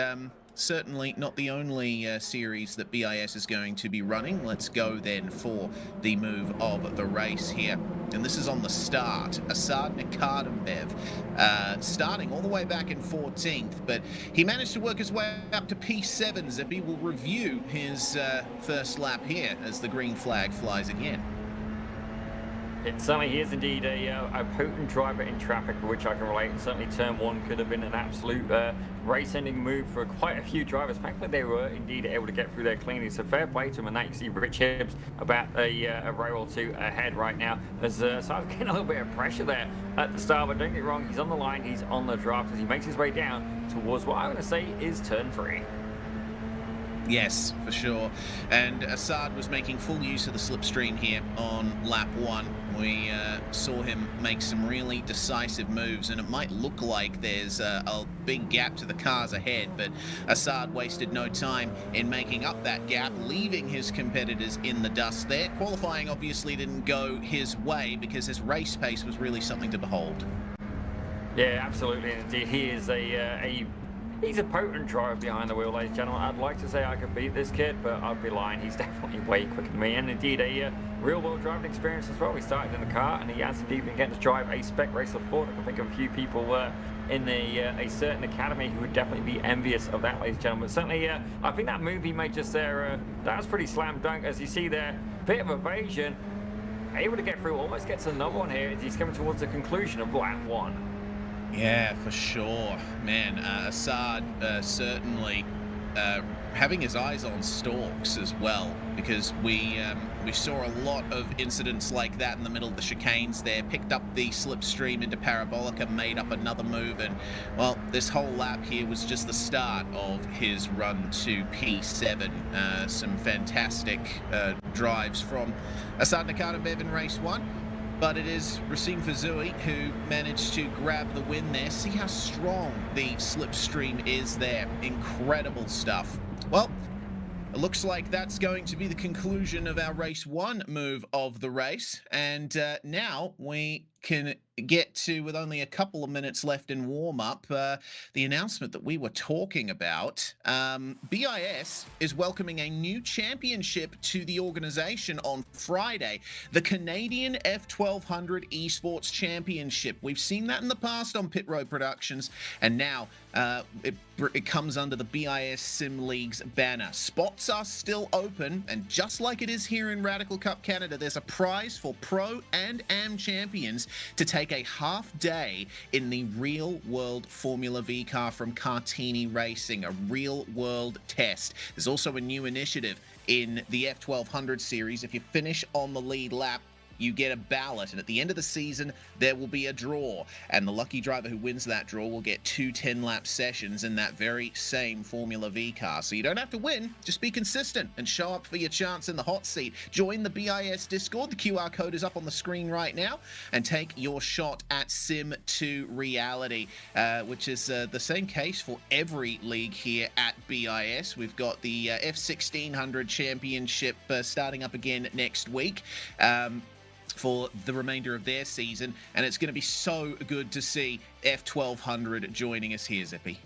[SPEAKER 2] certainly not the only series that BIS is going to be running. Let's go then for the move of the race here. And this is on the start. Asad Nakardambev starting all the way back in 14th, but he managed to work his way up to P7. Zippy will review his first lap here as the green flag flies again.
[SPEAKER 1] It certainly is indeed a potent driver in traffic, for which I can relate. And certainly turn 1 could have been an absolute race-ending move for quite a few drivers. Thankfully, they were indeed able to get through there cleanly. So fair play to them. And that you see Rich Hibbs about a row or two ahead right now. As so I was getting a little bit of pressure there at the start. But don't get me wrong, he's on the line, he's on the draft as he makes his way down towards what I'm going to say is turn 3.
[SPEAKER 2] Yes, for sure. And Assad was making full use of the slipstream here on lap 1. We saw him make some really decisive moves, and it might look like there's a big gap to the cars ahead, but Assad wasted no time in making up that gap, leaving his competitors in the dust there. Qualifying obviously didn't go his way because his race pace was really something to behold.
[SPEAKER 1] Yeah, absolutely. Indeed, he is he's a potent driver behind the wheel, ladies and gentlemen. I'd like to say I could beat this kid, but I'd be lying. He's definitely way quicker than me, and indeed a real-world driving experience as well. He started in a car, and he has indeed been getting to drive a spec racer Ford. I can think of a few people in a certain academy who would definitely be envious of that, ladies and gentlemen. But certainly, I think that move he made just there, that was pretty slam dunk. As you see there, bit of evasion, able to get through, almost gets another one here as he's coming towards the conclusion of lap 1.
[SPEAKER 2] Yeah, for sure. Man, Assad certainly having his eyes on stalks as well, because we saw a lot of incidents like that in the middle of the chicanes there. Picked up the slipstream into Parabolica, made up another move, and, well, this whole lap here was just the start of his run to P7. Some fantastic drives from Assad Nakatabev in race 1. But it is Racine Fazui who managed to grab the win there. See how strong the slipstream is there. Incredible stuff. Well, it looks like that's going to be the conclusion of our race 1 move of the race. And now we can get to, with only a couple of minutes left in warm-up, the announcement that we were talking about. BIS is welcoming a new championship to the organization on Friday, the Canadian F1200 Esports Championship. We've seen that in the past on Pit Road Productions, and now it comes under the BIS Sim League's banner. Spots are still open, and just like it is here in Radical Cup Canada, there's a prize for Pro and Am champions to take a half day in the real-world Formula V car from Cartini Racing, a real-world test. There's also a new initiative in the F1200 series. If you finish on the lead lap, you get a ballot, and at the end of the season, there will be a draw, and the lucky driver who wins that draw will get 2 10-lap sessions in that very same Formula V car. So you don't have to win, just be consistent and show up for your chance in the hot seat. Join the BIS Discord, the QR code is up on the screen right now, and take your shot at Sim to Reality, which is the same case for every league here at BIS. We've got the F1600 Championship starting up again next week. For the remainder of their season, and it's going to be so good to see F1200 joining us here, Zippy.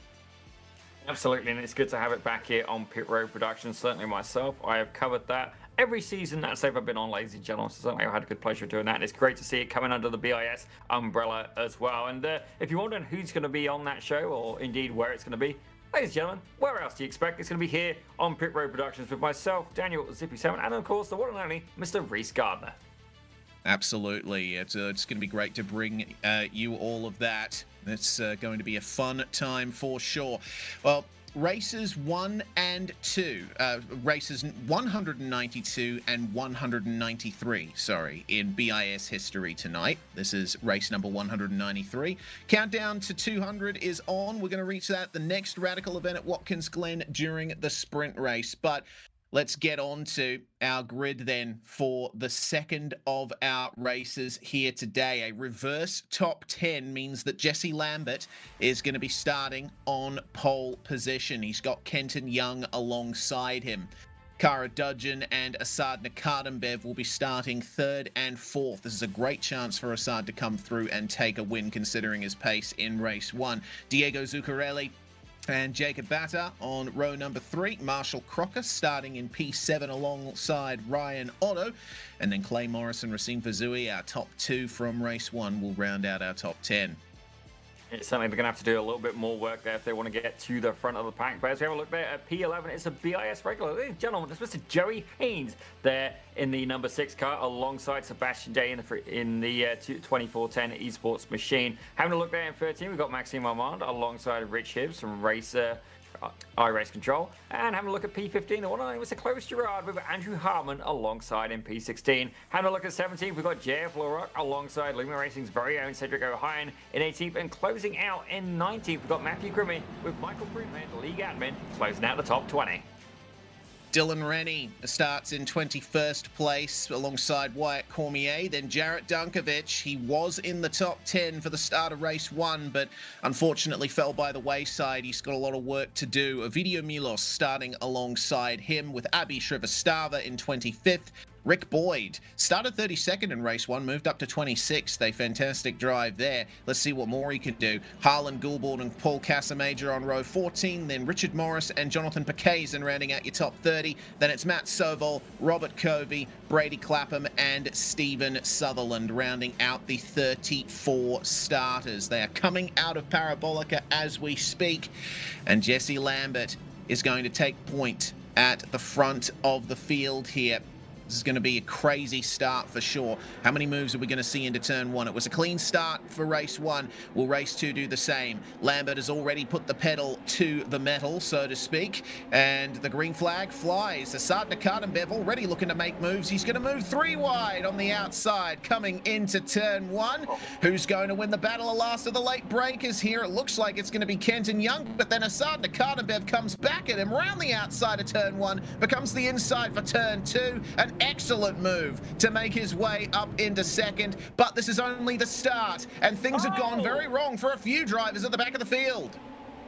[SPEAKER 1] Absolutely, and it's good to have it back here on Pit Road Productions. Certainly myself, I have covered that every season that's ever been on, ladies and gentlemen. So certainly I've had a good pleasure doing that, and it's great to see it coming under the BIS umbrella as well. And if you're wondering who's going to be on that show, or indeed where it's going to be, ladies and gentlemen, where else do you expect? It's going to be here on Pit Road Productions with myself, Daniel Zippy7, and of course the one and only Mr. Reese Gardner.
[SPEAKER 2] Absolutely. It's going to be great to bring you all of that. It's going to be a fun time for sure. Well, races 1 and 2, races 192 and 193, sorry, in BIS history tonight. This is race number 193. Countdown to 200 is on. We're going to reach that, the next Radical event at Watkins Glen during the sprint race. But let's get on to our grid then for the second of our races here today. A reverse top 10 means that Jesse Lambert is going to be starting on pole position. He's got Kenton Young alongside him. Kara Dudgeon and Assad Nakadembev will be starting 3rd and 4th. This is a great chance for Assad to come through and take a win considering his pace in race 1. Diego Zuccarelli and Jacob Batta on row number 3. Marshall Crocker starting in P7 alongside Ryan Otto. And then Clay Morris and Racine Fazui, our top 2 from race 1, will round out our top 10.
[SPEAKER 1] It's certainly they're going to have to do a little bit more work there if they want to get to the front of the pack. But as we have a look there at P11, it's a BIS regular. Ladies and gentlemen, it's Mr. Joey Haynes there in the number 6 car alongside Sebastian Day in the 2410 Esports machine. Having a look there in 13, we've got Maxime Armand alongside Rich Hibbs from iRacing Control. And having a look at P15, the one and only Mr. Clovis Girard with Andrew Hartman alongside in P16. Having a look at 17, we've got JF Larock alongside Luma Racing's very own Cedric O'Hine in 18th. And closing out in 19th, we've got Matthew Grimmy with Michael Broomhead, league admin, closing out the top 20.
[SPEAKER 2] Dylan Rennie starts in 21st place alongside Wyatt Cormier. Then Jarrett Dunkovic, he was in the top 10 for the start of race 1, but unfortunately fell by the wayside. He's got a lot of work to do. Ovidio Milos starting alongside him with Abi Shrivastava in 25th. Rick Boyd started 32nd in race 1, moved up to 26th. A fantastic drive there. Let's see what more he can do. Harlan Goulbourne and Paul Casamajor on row 14, then Richard Morris and Jonathan Paquazen rounding out your top 30. Then it's Matt Sovol, Robert Covey, Brady Clapham and Stephen Sutherland rounding out the 34 starters. They are coming out of Parabolica as we speak, and Jesse Lambert is going to take point at the front of the field here. This is going to be a crazy start for sure. How many moves are we going to see into turn 1? It was a clean start for race 1. Will race 2 do the same? Lambert has already put the pedal to the metal, so to speak, and the green flag flies. Asad Nakatembev already looking to make moves. He's going to move 3 wide on the outside coming into turn 1. Who's going to win the battle? The last of the late breakers here. It looks like it's going to be Kenton Young, but then Asad Nakatembev comes back at him round the outside of turn 1, becomes the inside for turn 2. An excellent move to make his way up into second, but this is only the start, and things have gone very wrong for a few drivers at the back of the field.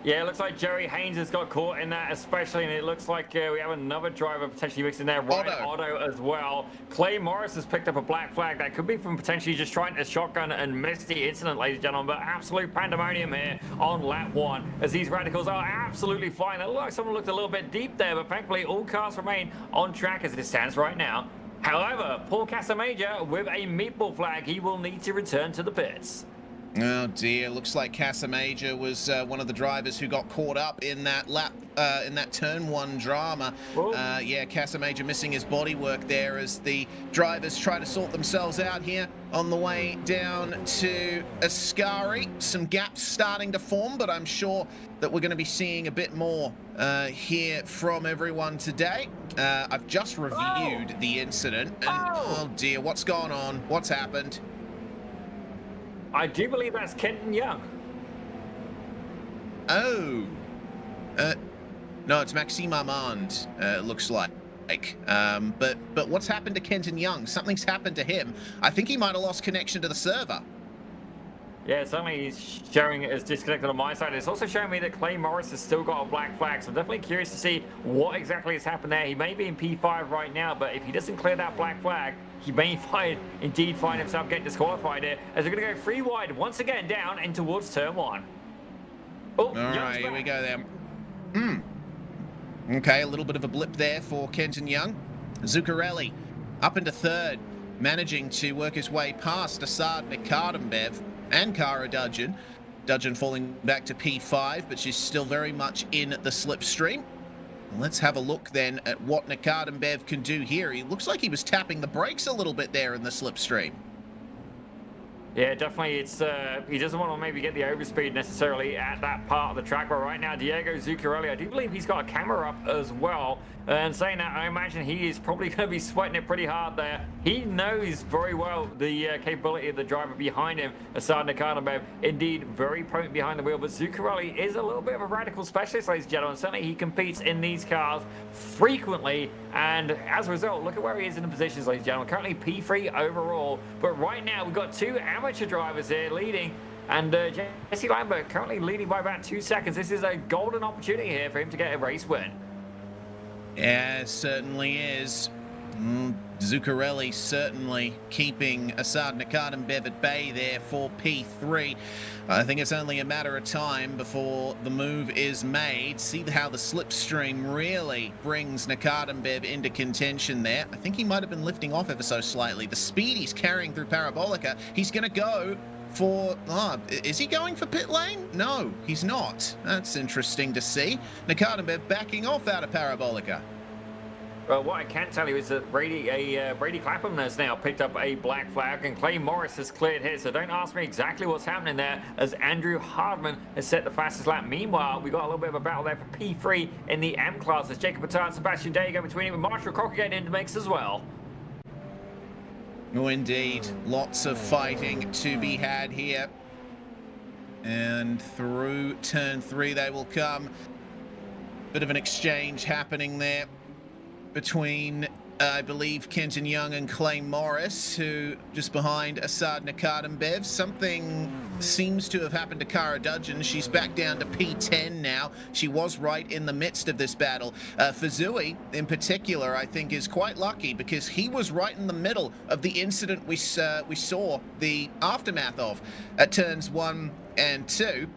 [SPEAKER 1] Yeah, it looks like Jerry Haynes has got caught in that especially, and it looks like we have another driver potentially mixed in there, Ryan Otto as well. Clay Morris has picked up a black flag. That could be from potentially just trying to shotgun and miss the incident, ladies and gentlemen, but absolute pandemonium here on lap 1 as these radicals are absolutely flying. It looked like someone looked a little bit deep there, but thankfully all cars remain on track as it stands right now. However, Paul Casamajor with a meatball flag, he will need to return to the pits.
[SPEAKER 2] Oh dear, looks like Casamajor was one of the drivers who got caught up in that turn 1 drama. Yeah, Casamajor missing his bodywork there as the drivers try to sort themselves out here on the way down to Ascari. Some gaps starting to form, but I'm sure that we're going to be seeing a bit more here from everyone today. I've just reviewed the incident, and oh dear, what's gone on? What's happened?
[SPEAKER 1] I do believe that's Kenton Young.
[SPEAKER 2] Oh. No, it's Maxime Armand, looks like. But what's happened to Kenton Young? Something's happened to him. I think he might have lost connection to the server.
[SPEAKER 1] Yeah, certainly he's showing it as disconnected on my side. It's also showing me that Clay Morris has still got a black flag, so I'm definitely curious to see what exactly has happened there. He may be in P5 right now, but if he doesn't clear that black flag, he may indeed find himself getting disqualified here, as they're going to go 3 wide once again down and towards turn 1. Oh, all
[SPEAKER 2] right, here we go there. Okay, a little bit of a blip there for Kenton Young. Zuccarelli up into 3rd, managing to work his way past Asad Nakatembev and Cara Dudgeon. Dudgeon falling back to P5, but she's still very much in the slipstream. Let's have a look then at what Nakatembev can do here. He looks like he was tapping the brakes a little bit there in the slipstream.
[SPEAKER 1] Yeah, definitely. It's he doesn't want to maybe get the overspeed necessarily at that part of the track. But right now, Diego Zuccarelli, I do believe he's got a camera up as well. And saying that, I imagine he is probably going to be sweating it pretty hard there. He knows very well the capability of the driver behind him, Asad Nakatembev. Indeed, very potent behind the wheel. But Zuccarelli is a little bit of a radical specialist, ladies and gentlemen. Certainly, he competes in these cars frequently. And as a result, look at where he is in the positions, ladies and gentlemen. Currently P3 overall. But right now, we've got 2 amateur drivers here leading. And Jesse Lambert currently leading by about 2 seconds. This is a golden opportunity here for him to get a race win.
[SPEAKER 2] Yeah, it certainly is. Zuccarelli certainly keeping Asad Nakatembev at bay there for P3. I think it's only a matter of time before the move is made. See how the slipstream really brings Nakatembev into contention there. I think he might have been lifting off ever so slightly. The speed he's carrying through Parabolica, he's going to go for... is he going for pit lane? No, he's not. That's interesting to see. Nakatembev backing off out of Parabolica.
[SPEAKER 1] Well, what I can tell you is that Brady Clapham has now picked up a black flag, and Clay Morris has cleared his. So don't ask me exactly what's happening there, as Andrew Hardman has set the fastest lap. Meanwhile, we got a little bit of a battle there for P3 in the M class, as Jacob Patar and Sebastian Day go between him, and Marshall Crocker getting into the mix as well.
[SPEAKER 2] Oh, indeed. Lots of fighting to be had here. And through turn 3 they will come. Bit of an exchange happening there. between, I believe, Kenton Young and Clay Morris, who just behind Assad Nakatembev. Something seems to have happened to Cara Dudgeon. She's back down to P10 now. She was right in the midst of this battle. Fuzui, in particular, I think is quite lucky because he was right in the middle of the incident we saw the aftermath of at turns 1 and 2.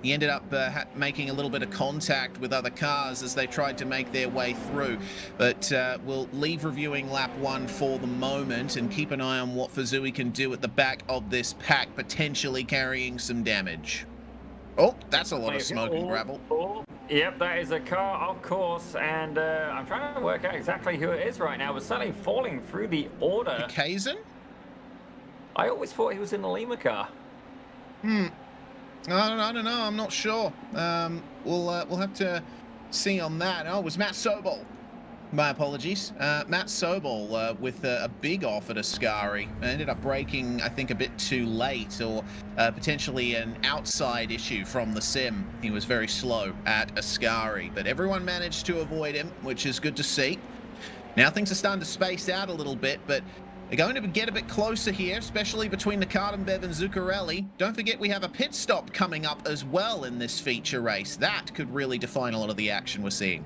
[SPEAKER 2] He ended up making a little bit of contact with other cars as they tried to make their way through. But we'll leave reviewing lap 1 for the moment and keep an eye on what Fuzui can do at the back of this pack, potentially carrying some damage. Oh, that's a lot of smoke and gravel.
[SPEAKER 1] Yep, that is a car, of course, and I'm trying to work out exactly who it is right now. We're certainly falling through the order.
[SPEAKER 2] Kazan?
[SPEAKER 1] I always thought he was in the Lima car.
[SPEAKER 2] I don't know. I'm not sure. We'll have to see on that. Oh, it was Matt Sobol. My apologies. Matt Sobol with a big off at Ascari. Ended up braking, I think, a bit too late, or potentially an outside issue from the sim. He was very slow at Ascari, but everyone managed to avoid him, which is good to see. Now things are starting to space out a little bit, but they're going to get a bit closer here, especially between Nakatembev and Zuccarelli. Don't forget we have a pit stop coming up as well in this feature race. That could really define a lot of the action we're seeing.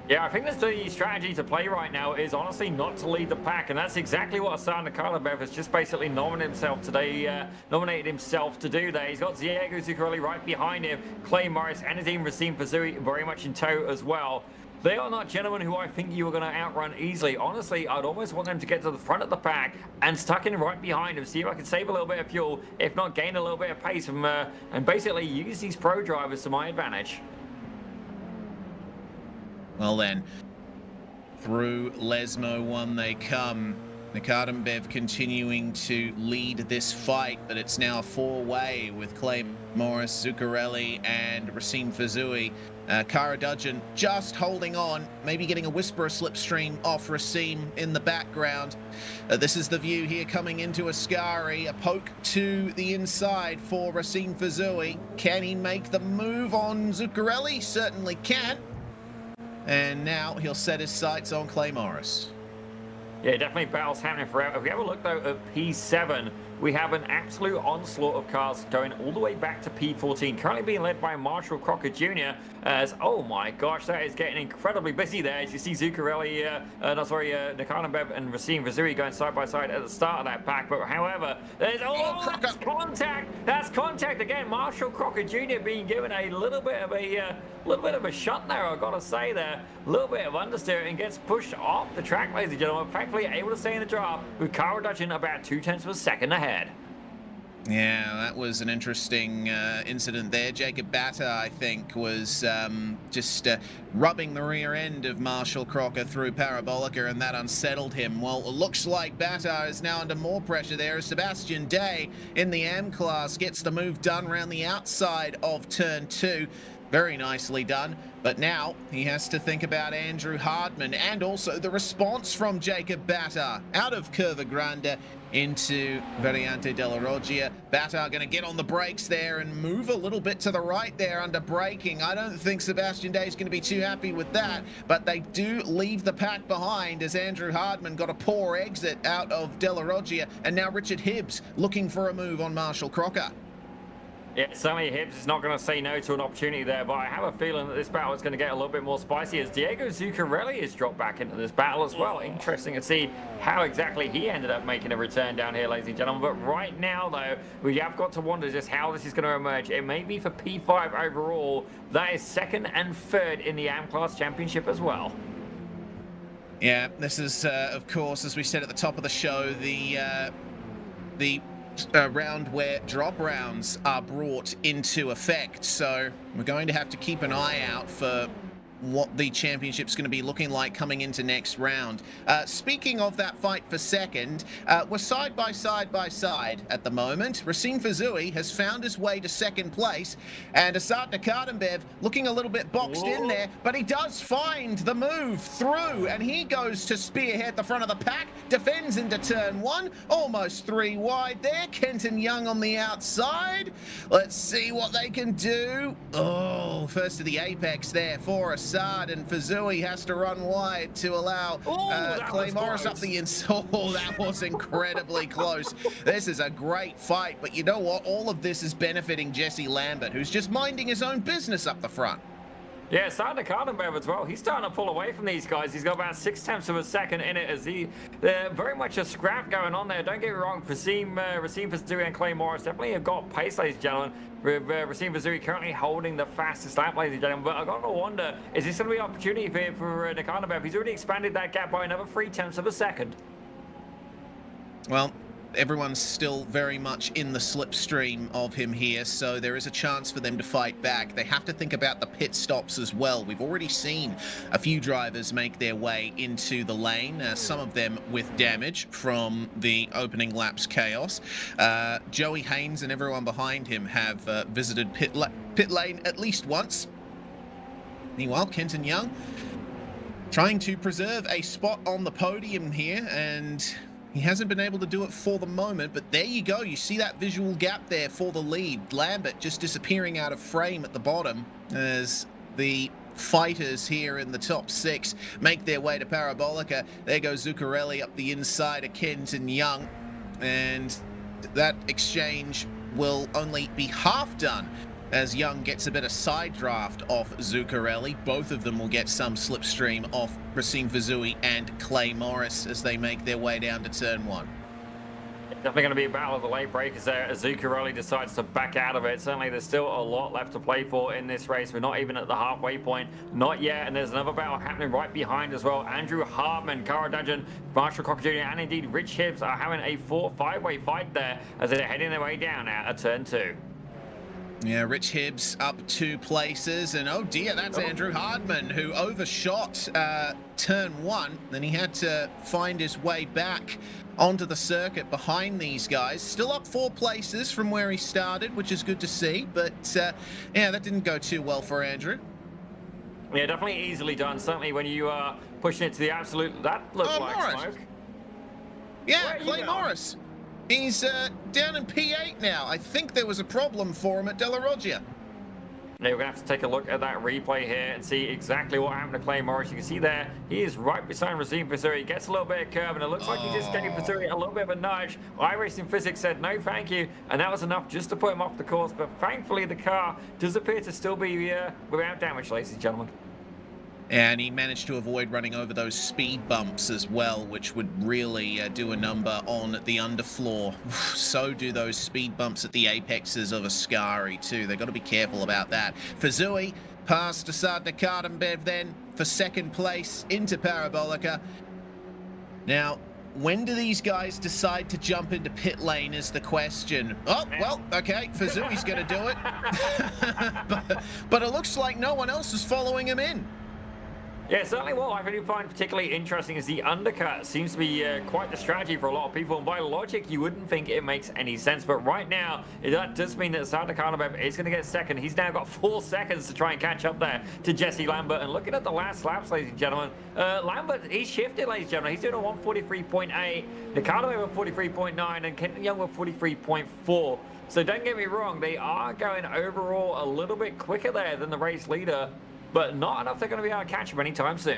[SPEAKER 1] Yeah, I think that's the strategy to play right now is honestly not to lead the pack, and that's exactly what Assad Nakatembev has just basically nominated himself to do there. He's got Diego Zuccarelli right behind him, Clay Morris and his team Racine Fuzui very much in tow as well. They are not gentlemen who I think you are going to outrun easily. Honestly, I'd almost want them to get to the front of the pack and stuck in right behind him, see if I can save a little bit of fuel, if not gain a little bit of pace from, and basically use these pro drivers to my advantage.
[SPEAKER 2] Well then, through Lesmo 1 they come. Nakatembev continuing to lead this fight, but it's now a 4-way with Clay Morris, Zuccarelli, and Racine Fuzui. Cara Dudgeon just holding on, maybe getting a whisper of slipstream off Racine in the background. This is the view here coming into Ascari. A poke to the inside for Racine Fuzui. Can he make the move on Zuccarelli? Certainly can. And now he'll set his sights on Clay Morris.
[SPEAKER 1] Yeah, definitely battles happening throughout. If we have a look, though, at P7, we have an absolute onslaught of cars going all the way back to P14, currently being led by Marshall Crocker Jr. as, oh my gosh, that is getting incredibly busy there. As you see Zuccarelli, Nakatembev and Racine Fuzui going side by side at the start of that pack. But however, there's, that's contact. That's contact again. Marshall Crocker Jr. being given a little bit of a shot there, I've got to say there. A little bit of understeer and gets pushed off the track, ladies and gentlemen. Thankfully able to stay in the draft with Cara Dudgeon about 0.2 of a second ahead.
[SPEAKER 2] Yeah, that was an interesting incident there. Jacob Batta, I think, was just rubbing the rear end of Marshall Crocker through Parabolica, and that unsettled him. Well, it looks like Batta is now under more pressure there as Sebastian Day in the M class gets the move done around the outside of turn 2. Very nicely done. But now he has to think about Andrew Hardman and also the response from Jacob Batta out of Curva Grande into Variante della Roggia. Batta going to get on the brakes there and move a little bit to the right there under braking. I don't think Sebastian Day is going to be too happy with that, but they do leave the pack behind as Andrew Hardman got a poor exit out of della Roggia, and now Richard Hibbs looking for a move on Marshall Crocker.
[SPEAKER 1] Yeah, certainly Hibbs is not going to say no to an opportunity there, but I have a feeling that this battle is going to get a little bit more spicy as Diego Zuccarelli has dropped back into this battle as well. Interesting to see how exactly he ended up making a return down here, ladies and gentlemen. But right now, though, we have got to wonder just how this is going to emerge. It may be for P5 overall. That is second and third in the AM Class Championship as well.
[SPEAKER 2] Yeah, this is, of course, as we said at the top of the show, the round where drop rounds are brought into effect. So we're going to have to keep an eye out for what the championship's going to be looking like coming into next round. Speaking of that fight for second, we're side by side at the moment. Racine Fuzui has found his way to second place, and Assad Nakatembev looking a little bit boxed in there, but he does find the move through, and he goes to spearhead the front of the pack, defends into turn 1, almost 3 wide there. Kenton Young on the outside. Let's see what they can do. Oh, first to the apex there for Assad. inside, and Fazui has to run wide to allow Clay Morris up the inside. Oh, that was incredibly close. This is a great fight, but you know what? All of this is benefiting Jesse Lambert, who's just minding his own business up the front.
[SPEAKER 1] Yeah, starting to Cardenbev as well. He's starting to pull away from these guys. He's got about 6/10 of a second in it as they're very much a scrap going on there. Don't get me wrong, Racine Fazui and Clay Morris definitely have got pace, ladies and gentlemen. With Racine Fazui currently holding the fastest lap, ladies and gentlemen. But I've got to wonder, is this going to be an opportunity for Cardenbev? He's already expanded that gap by another 0.3 of a second.
[SPEAKER 2] Well, everyone's still very much in the slipstream of him here, so there is a chance for them to fight back. They have to think about the pit stops as well. We've already seen a few drivers make their way into the lane, some of them with damage from the opening lap's chaos. Joey Haynes and everyone behind him have visited pit lane at least once. Meanwhile, Kenton Young trying to preserve a spot on the podium here, and he hasn't been able to do it for the moment, but there you go. You see that visual gap there for the lead. Lambert just disappearing out of frame at the bottom as the fighters here in the top 6 make their way to Parabolica. There goes Zuccarelli up the inside of Kenton Young, and that exchange will only be half done as Young gets a bit of side draft off Zuccarelli. Both of them will get some slipstream off Racine Fazui and Clay Morris as they make their way down to turn 1.
[SPEAKER 1] Definitely going to be a battle of the late breakers there as Zuccarelli decides to back out of it. Certainly there's still a lot left to play for in this race. We're not even at the halfway point. Not yet. And there's another battle happening right behind as well. Andrew Hartman, Cara Dudgeon, Marshall Crocker Jr. and indeed Rich Hibbs are having a 4-5-way fight there as they're heading their way down out of turn 2.
[SPEAKER 2] Yeah, Rich Hibbs up 2 places, and oh dear, that's Andrew Hardman, who overshot turn 1. Then he had to find his way back onto the circuit behind these guys. Still up 4 places from where he started, which is good to see, but yeah, that didn't go too well for Andrew.
[SPEAKER 1] Yeah, definitely easily done. Certainly when you are pushing it to the absolute, that looked like
[SPEAKER 2] Morris.
[SPEAKER 1] smoke.
[SPEAKER 2] Yeah, Clay Morris. He's down in P8 now. I think there was a problem for him at De La Roggia.
[SPEAKER 1] Yeah, we're going to have to take a look at that replay here and see exactly what happened to Clay Morris. You can see there, he is right beside Racine Fazui. He gets a little bit of curve, and it looks like he just gave Fazui a little bit of a nudge. iRacing Physics said no thank you, and that was enough just to put him off the course. But thankfully, the car does appear to still be without damage, ladies and gentlemen.
[SPEAKER 2] And he managed to avoid running over those speed bumps as well, which would really do a number on the underfloor. So do those speed bumps at the apexes of Ascari too. They've got to be careful about that. Fazui past Asad Kardenbev then for 2nd place into Parabolica. Now, when do these guys decide to jump into pit lane is the question. Oh, well, okay, Fazui's going to do it. but it looks like no one else is following him in.
[SPEAKER 1] Yeah, certainly what I really find particularly interesting is the undercut seems to be quite the strategy for a lot of people. And by logic, you wouldn't think it makes any sense. But right now, that does mean that Asad Kardenbev is going to get 2nd. He's now got 4 seconds to try and catch up there to Jesse Lambert. And looking at the last laps, ladies and gentlemen, Lambert, he's shifted, ladies and gentlemen. He's doing a 1:43.8, the Kardenbev with 43.9, and Kenton Young with 43.4. So don't get me wrong, they are going overall a little bit quicker there than the race leader, but not enough they're going to be able to catch him anytime soon.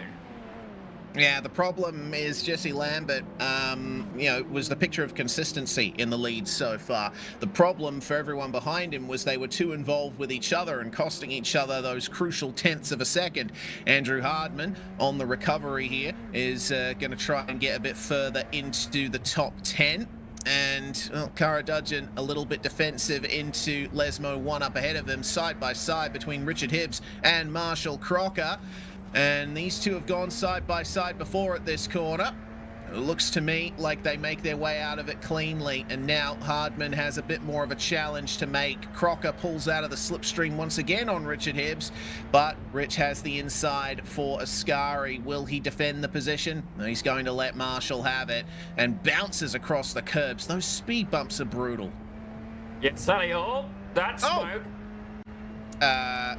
[SPEAKER 2] Yeah, the problem is Jesse Lambert, was the picture of consistency in the lead so far. The problem for everyone behind him was they were too involved with each other and costing each other those crucial 0.1 of a second. Andrew Hardman on the recovery here is going to try and get a bit further into the top 10. And Cara Dudgeon a little bit defensive into Lesmo, 1 up ahead of them, side by side between Richard Hibbs and Marshall Crocker. And these two have gone side by side before at this corner. It looks to me like they make their way out of it cleanly, and now Hardman has a bit more of a challenge to make. Crocker pulls out of the slipstream once again on Richard Hibbs, but Rich has the inside for Ascari. Will he defend the position? No, he's going to let Marshall have it and bounces across the curbs. Those speed bumps are brutal.
[SPEAKER 1] Yeah, Sonny, that's smoke.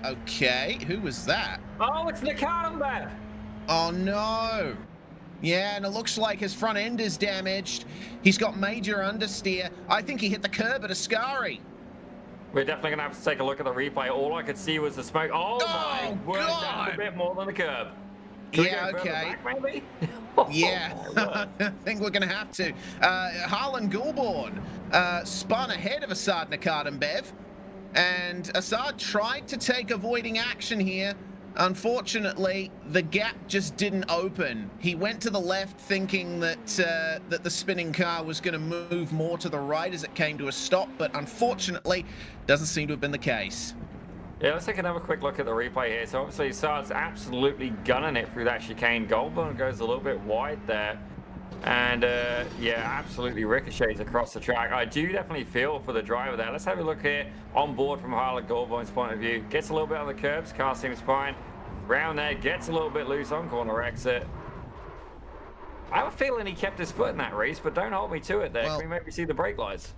[SPEAKER 2] Okay, who was that?
[SPEAKER 1] Oh, it's the Kardenbev.
[SPEAKER 2] Oh no. Yeah, and it looks like his front end is damaged. He's got major understeer. I think he hit the curb at Ascari.
[SPEAKER 1] We're definitely going to have to take a look at the replay. All I could see was the smoke. Oh, my word, down a bit more than the curb. Can
[SPEAKER 2] yeah,
[SPEAKER 1] we go
[SPEAKER 2] okay.
[SPEAKER 1] back, maybe?
[SPEAKER 2] Yeah, I think we're going to have to. Harlan Goulbourne spun ahead of Assad Nakadembev, and Assad tried to take avoiding action here. Unfortunately, the gap just didn't open. He went to the left thinking that that the spinning car was going to move more to the right as it came to a stop, but unfortunately, doesn't seem to have been the case.
[SPEAKER 1] Yeah, let's take another quick look at the replay here. So obviously Assad's absolutely gunning it through that chicane. Goulbourne goes a little bit wide there. And yeah, absolutely ricochets across the track. I do definitely feel for the driver there. Let's have a look here on board from Harlan Goulbourne's point of view. Gets a little bit on the curbs, car seems fine. Round there, gets a little bit loose on corner exit. I have a feeling he kept his foot in that race, but don't hold me to it there. Can we maybe see the brake lights?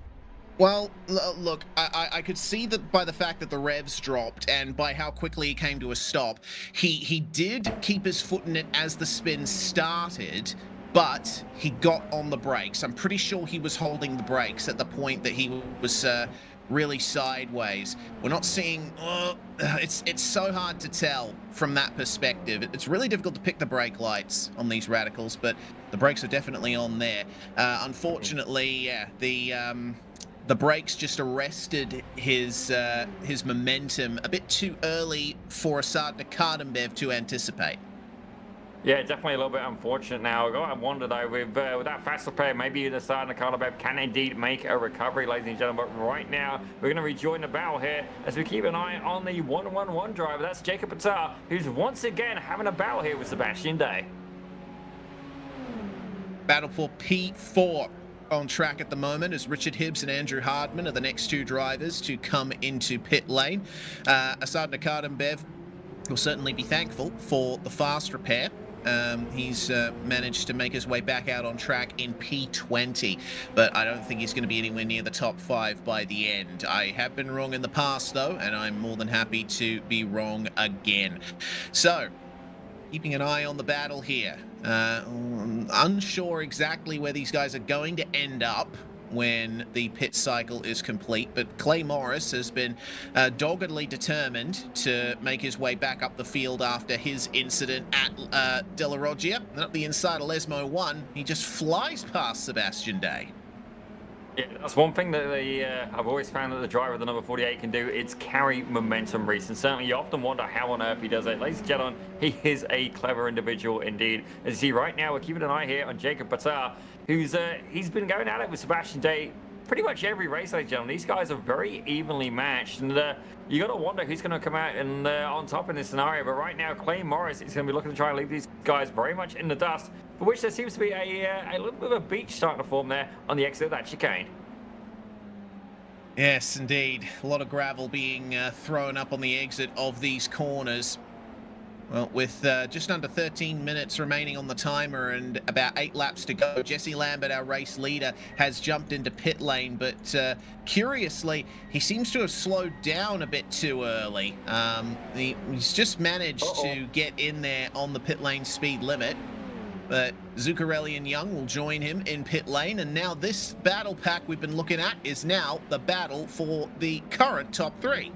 [SPEAKER 2] Well, look, I could see that by the fact that the revs dropped and by how quickly he came to a stop. He did keep his foot in it as the spin started, but he got on the brakes. I'm pretty sure he was holding the brakes at the point that he was really sideways. We're not seeing... it's so hard to tell from that perspective. It's really difficult to pick the brake lights on these radicals, but the brakes are definitely on there. Unfortunately, yeah, the brakes just arrested his momentum a bit too early for Assad Nakadembev to anticipate.
[SPEAKER 1] Yeah, definitely a little bit unfortunate now. I wonder though, with that fast repair, maybe the Assad Nakadembev can indeed make a recovery, ladies and gentlemen. But right now, we're going to rejoin the battle here as we keep an eye on the 111 driver. That's Jacob Patar, who's once again having a battle here with Sebastian Day.
[SPEAKER 2] Battle for P4 on track at the moment as Richard Hibbs and Andrew Hardman are the next two drivers to come into pit lane. Assad Nakadembev will certainly be thankful for the fast repair. He's managed to make his way back out on track in P20, but I don't think he's going to be anywhere near the top 5 by the end. I have been wrong in the past, though, and I'm more than happy to be wrong again. So, keeping an eye on the battle here. Unsure exactly where these guys are going to end up when the pit cycle is complete, but Clay Morris has been doggedly determined to make his way back up the field after his incident at De La Roggia. And up the inside of Lesmo 1, he just flies past Sebastian Day.
[SPEAKER 1] Yeah, that's one thing that I've always found that the driver of the number 48 can do. It's carry momentum, Reese. And certainly you often wonder how on earth he does it. Ladies and gentlemen, he is a clever individual indeed. As you see right now, we're keeping an eye here on Jacob Patar, who's he's been going at it with Sebastian Day pretty much every race, ladies and gentlemen. These guys are very evenly matched. And you got to wonder who's going to come out and on top in this scenario. But right now, Clay Morris is going to be looking to try and leave these guys very much in the dust, for which there seems to be a little bit of a beach starting to form there on the exit of that chicane.
[SPEAKER 2] Yes, indeed. A lot of gravel being thrown up on the exit of these corners. Well, with just under 13 minutes remaining on the timer and about 8 laps to go, Jesse Lambert, our race leader, has jumped into pit lane, but curiously, he seems to have slowed down a bit too early. He's just managed to get in there on the pit lane speed limit, but Zuccarelli and Young will join him in pit lane, and now this battle pack we've been looking at is now the battle for the current top 3.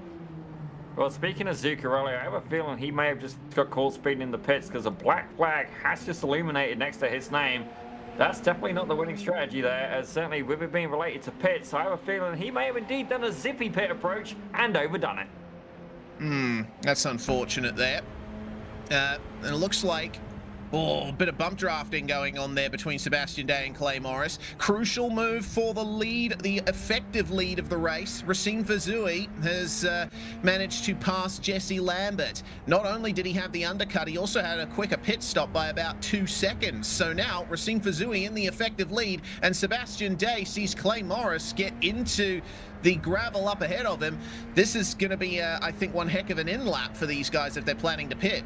[SPEAKER 1] Well, speaking of Zuccarelli, I have a feeling he may have just got caught speeding in the pits because a black flag has just illuminated next to his name. That's definitely not the winning strategy there, as certainly with it being related to pits, I have a feeling he may have indeed done a zippy pit approach and overdone it.
[SPEAKER 2] That's unfortunate there. And it looks like a bit of bump drafting going on there between Sebastian Day and Clay Morris. Crucial move for the lead, the effective lead of the race. Racine Fazui has managed to pass Jesse Lambert. Not only did he have the undercut, he also had a quicker pit stop by about 2 seconds. So now Racine Fazui in the effective lead, and Sebastian Day sees Clay Morris get into the gravel up ahead of him. This is going to be, I think, one heck of an in-lap for these guys if they're planning to pit.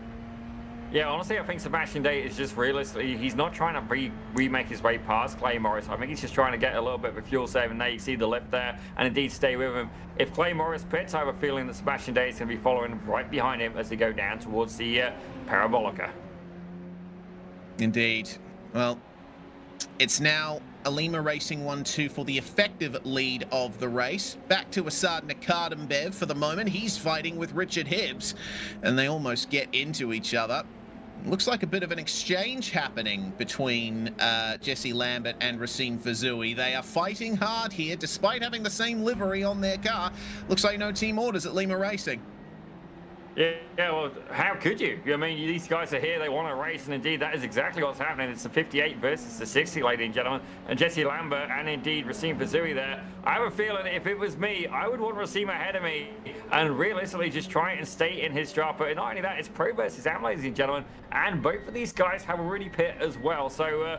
[SPEAKER 1] Yeah, honestly, I think Sebastian Day is just realistically, he's not trying to remake his way past Clay Morris. I think he's just trying to get a little bit of a fuel save, and there you see the lift there, and indeed stay with him. If Clay Morris pits, I have a feeling that Sebastian Day is going to be following right behind him as they go down towards the Parabolica.
[SPEAKER 2] Indeed. Well, It's now Alima Racing 1-2 for the effective lead of the race. Back to Asad Nakadambev for the moment. He's fighting with Richard Hibbs, and they almost get into each other. Looks like a bit of an exchange happening between Jesse Lambert and Racine Fazui. They are fighting hard here, despite having the same livery on their car. Looks like no team orders at Lima Racing.
[SPEAKER 1] Yeah, well, how could you? I mean, these guys are here, they want to race, and indeed that is exactly what's happening. It's the 58 versus the 60, ladies and gentlemen, and Jesse Lambert and indeed Racine Fazui there. I have a feeling if it was me, I would want Racine ahead of me and realistically just try and stay in his job. But not only that, it's pro versus am, ladies and gentlemen, and both of these guys have a really pit as well. So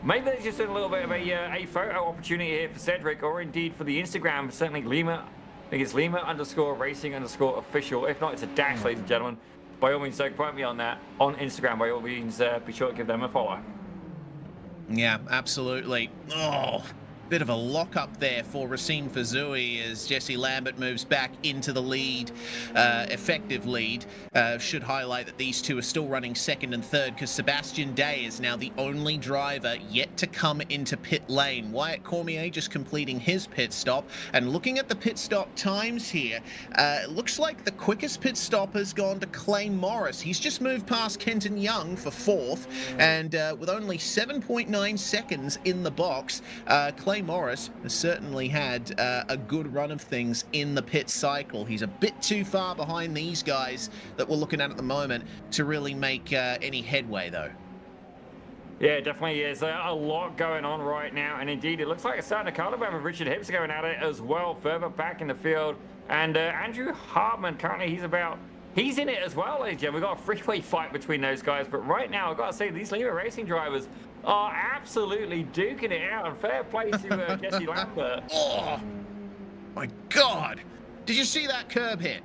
[SPEAKER 1] maybe there's just a little bit of a photo opportunity here for Cedric, or indeed for the Instagram, certainly Lima. I think it's Lima_racing_official. If not, it's a dash, ladies and gentlemen. By all means, don't quote me on that. On Instagram, by all means, be sure to give them a follow.
[SPEAKER 2] Yeah, absolutely. Oh, bit of a lock-up there for Racine Fazui as Jesse Lambert moves back into the lead, effective lead. Should highlight that these two are still running second and third because Sebastian Day is now the only driver yet to come into pit lane. Wyatt Cormier just completing his pit stop. And looking at the pit stop times here, it looks like the quickest pit stop has gone to Clay Morris. He's just moved past Kenton Young for fourth, and with only 7.9 seconds in the box, Clay Morris has certainly had a good run of things in the pit cycle. He's a bit too far behind these guys that we're looking at the moment to really make any headway, though.
[SPEAKER 1] Yeah, definitely is. A lot going on right now, and indeed it looks like it's starting to come about with Richard Hibbs going at it as well, further back in the field. And Andrew Hartman, currently he's in it as well, ladies and gentlemen. We've got a freeway fight between those guys, but right now I've got to say these Lima Racing drivers are absolutely duking it out, and fair play to Jesse Lambert.
[SPEAKER 2] Oh my God, did you see that curb hit?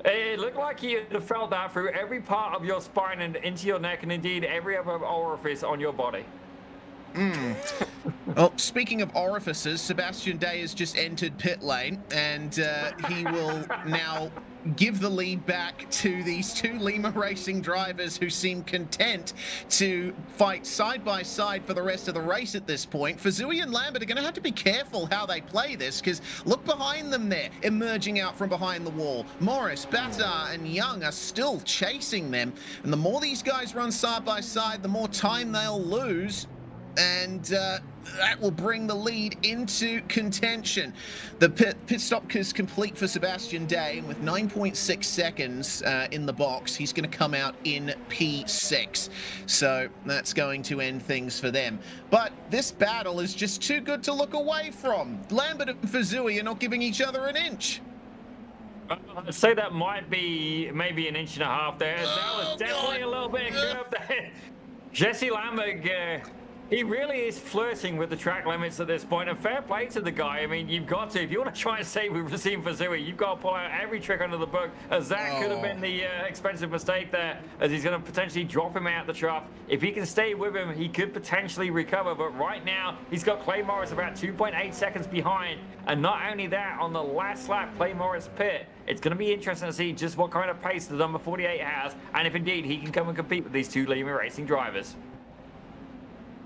[SPEAKER 1] It looked like you had felt that through every part of your spine and into your neck, and indeed every other orifice on your body.
[SPEAKER 2] Well, speaking of orifices, Sebastian Day has just entered pit lane, and he will now give the lead back to these two Lima Racing drivers who seem content to fight side by side for the rest of the race at this point. Fazui and Lambert are going to have to be careful how they play this, because look behind them there, emerging out from behind the wall. Morris, Batar and Young are still chasing them, and the more these guys run side by side, the more time they'll lose. And that will bring the lead into contention. The pit stop is complete for Sebastian Day, and with 9.6 seconds in the box, he's going to come out in P6. So that's going to end things for them. But this battle is just too good to look away from. Lambert and Fazui are not giving each other an inch.
[SPEAKER 1] I'd say that might be maybe an inch and a half there. That was definitely a little bit of curve there. Jesse Lambert, he really is flirting with the track limits at this point, and fair play to the guy. I mean, you've got to, if you want to try and save with Racine Fazui, you've got to pull out every trick under the book, as that could have been the expensive mistake there, as he's going to potentially drop him out the trough. If he can stay with him, he could potentially recover, but right now, he's got Clay Morris about 2.8 seconds behind, and not only that, on the last lap, Clay Morris pit, it's going to be interesting to see just what kind of pace the number 48 has, and if indeed he can come and compete with these two Lima Racing drivers.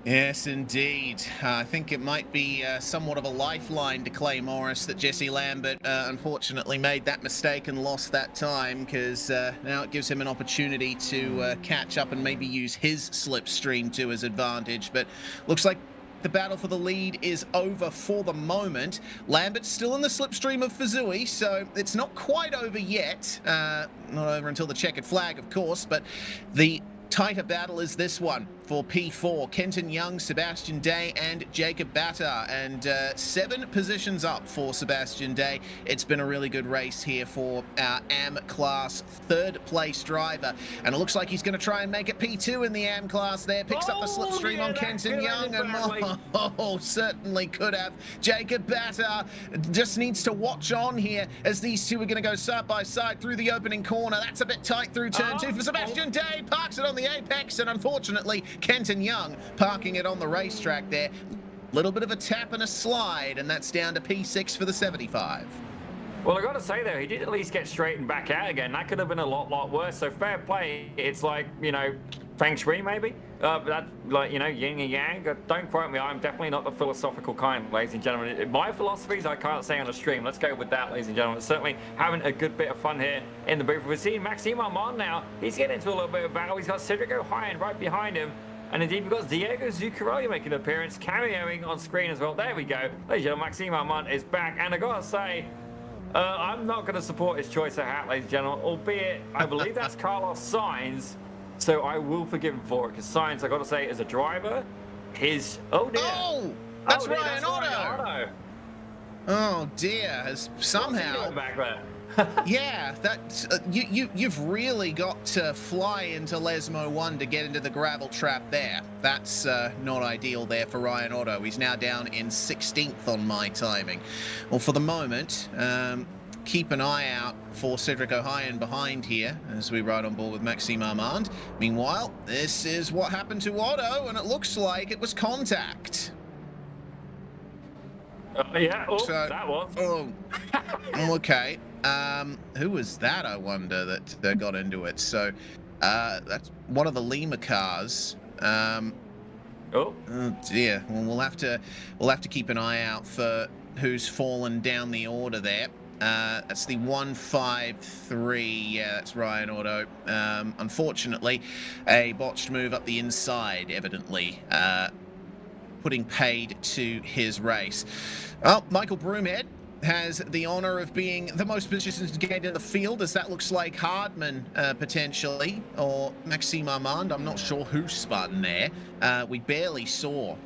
[SPEAKER 2] Yes, indeed. I think it might be somewhat of a lifeline to Clay Morris that Jesse Lambert unfortunately made that mistake and lost that time, because now it gives him an opportunity to catch up and maybe use his slipstream to his advantage. But looks like the battle for the lead is over for the moment. Lambert's still in the slipstream of Fazui, so it's not quite over yet. Not over until the checkered flag, of course, but the tighter battle is this one for P4. Kenton Young, Sebastian Day, and Jacob Batar, and 7 positions up for Sebastian Day. It's been a really good race here for our AM class third place driver, and it looks like he's going to try and make it P2 in the AM class there. Picks up the slipstream on Kenton Young, and certainly could have. Jacob Batar just needs to watch on here as these two are going to go side by side through the opening corner. That's a bit tight through turn 2 for Sebastian Day. Parks it on the apex, and unfortunately Kenton Young parking it on the racetrack there. Little bit of a tap and a slide, and that's down to P6 for the 75.
[SPEAKER 1] Well, I got to say, though, he did at least get straightened back out again. That could have been a lot worse, so fair play. It's like, you know, feng shui, maybe? That's like, you know, yin and yang. Don't quote me. I'm definitely not the philosophical kind, ladies and gentlemen. My philosophies I can't say on a stream. Let's go with that, ladies and gentlemen. Certainly having a good bit of fun here in the booth. We're seeing Maxime Armand now. He's getting into a little bit of battle. He's got Cedric O'Hyan right behind him. And indeed, we've got Diego Zuccarelli making an appearance, cameoing on screen as well. There we go. Ladies and gentlemen, Maxime Armand is back. And I gotta say, I'm not going to support his choice of hat, ladies and gentlemen, albeit I believe that's Carlos Sainz. So I will forgive him for it, because Sainz, I got to say, as a driver, his... Oh, dear.
[SPEAKER 2] Oh, that's
[SPEAKER 1] dear,
[SPEAKER 2] Ryan Otto. Oh, dear. Has somehow...
[SPEAKER 1] back there?
[SPEAKER 2] Yeah, that's you've really got to fly into Lesmo 1 to get into the gravel trap there. That's not ideal there for Ryan Otto. He's now down in 16th on my timing. Well, for the moment, keep an eye out for Cedric O'Hyan behind here as we ride on board with Maxime Armand. Meanwhile, this is what happened to Otto, and it looks like it was contact.
[SPEAKER 1] Yeah,
[SPEAKER 2] so,
[SPEAKER 1] that was.
[SPEAKER 2] Oh, okay. Who was that, I wonder, that got into it? So, that's one of the Lima cars. Oh dear. Well, we'll have to keep an eye out for who's fallen down the order there. That's the 153. Yeah, that's Ryan Otto. Unfortunately, a botched move up the inside, evidently, putting paid to his race. Well, Michael Broomhead has the honour of being the most positions to get in the field, as that looks like Hardman potentially, or Maxime Armand. I'm not sure who spun there. We barely saw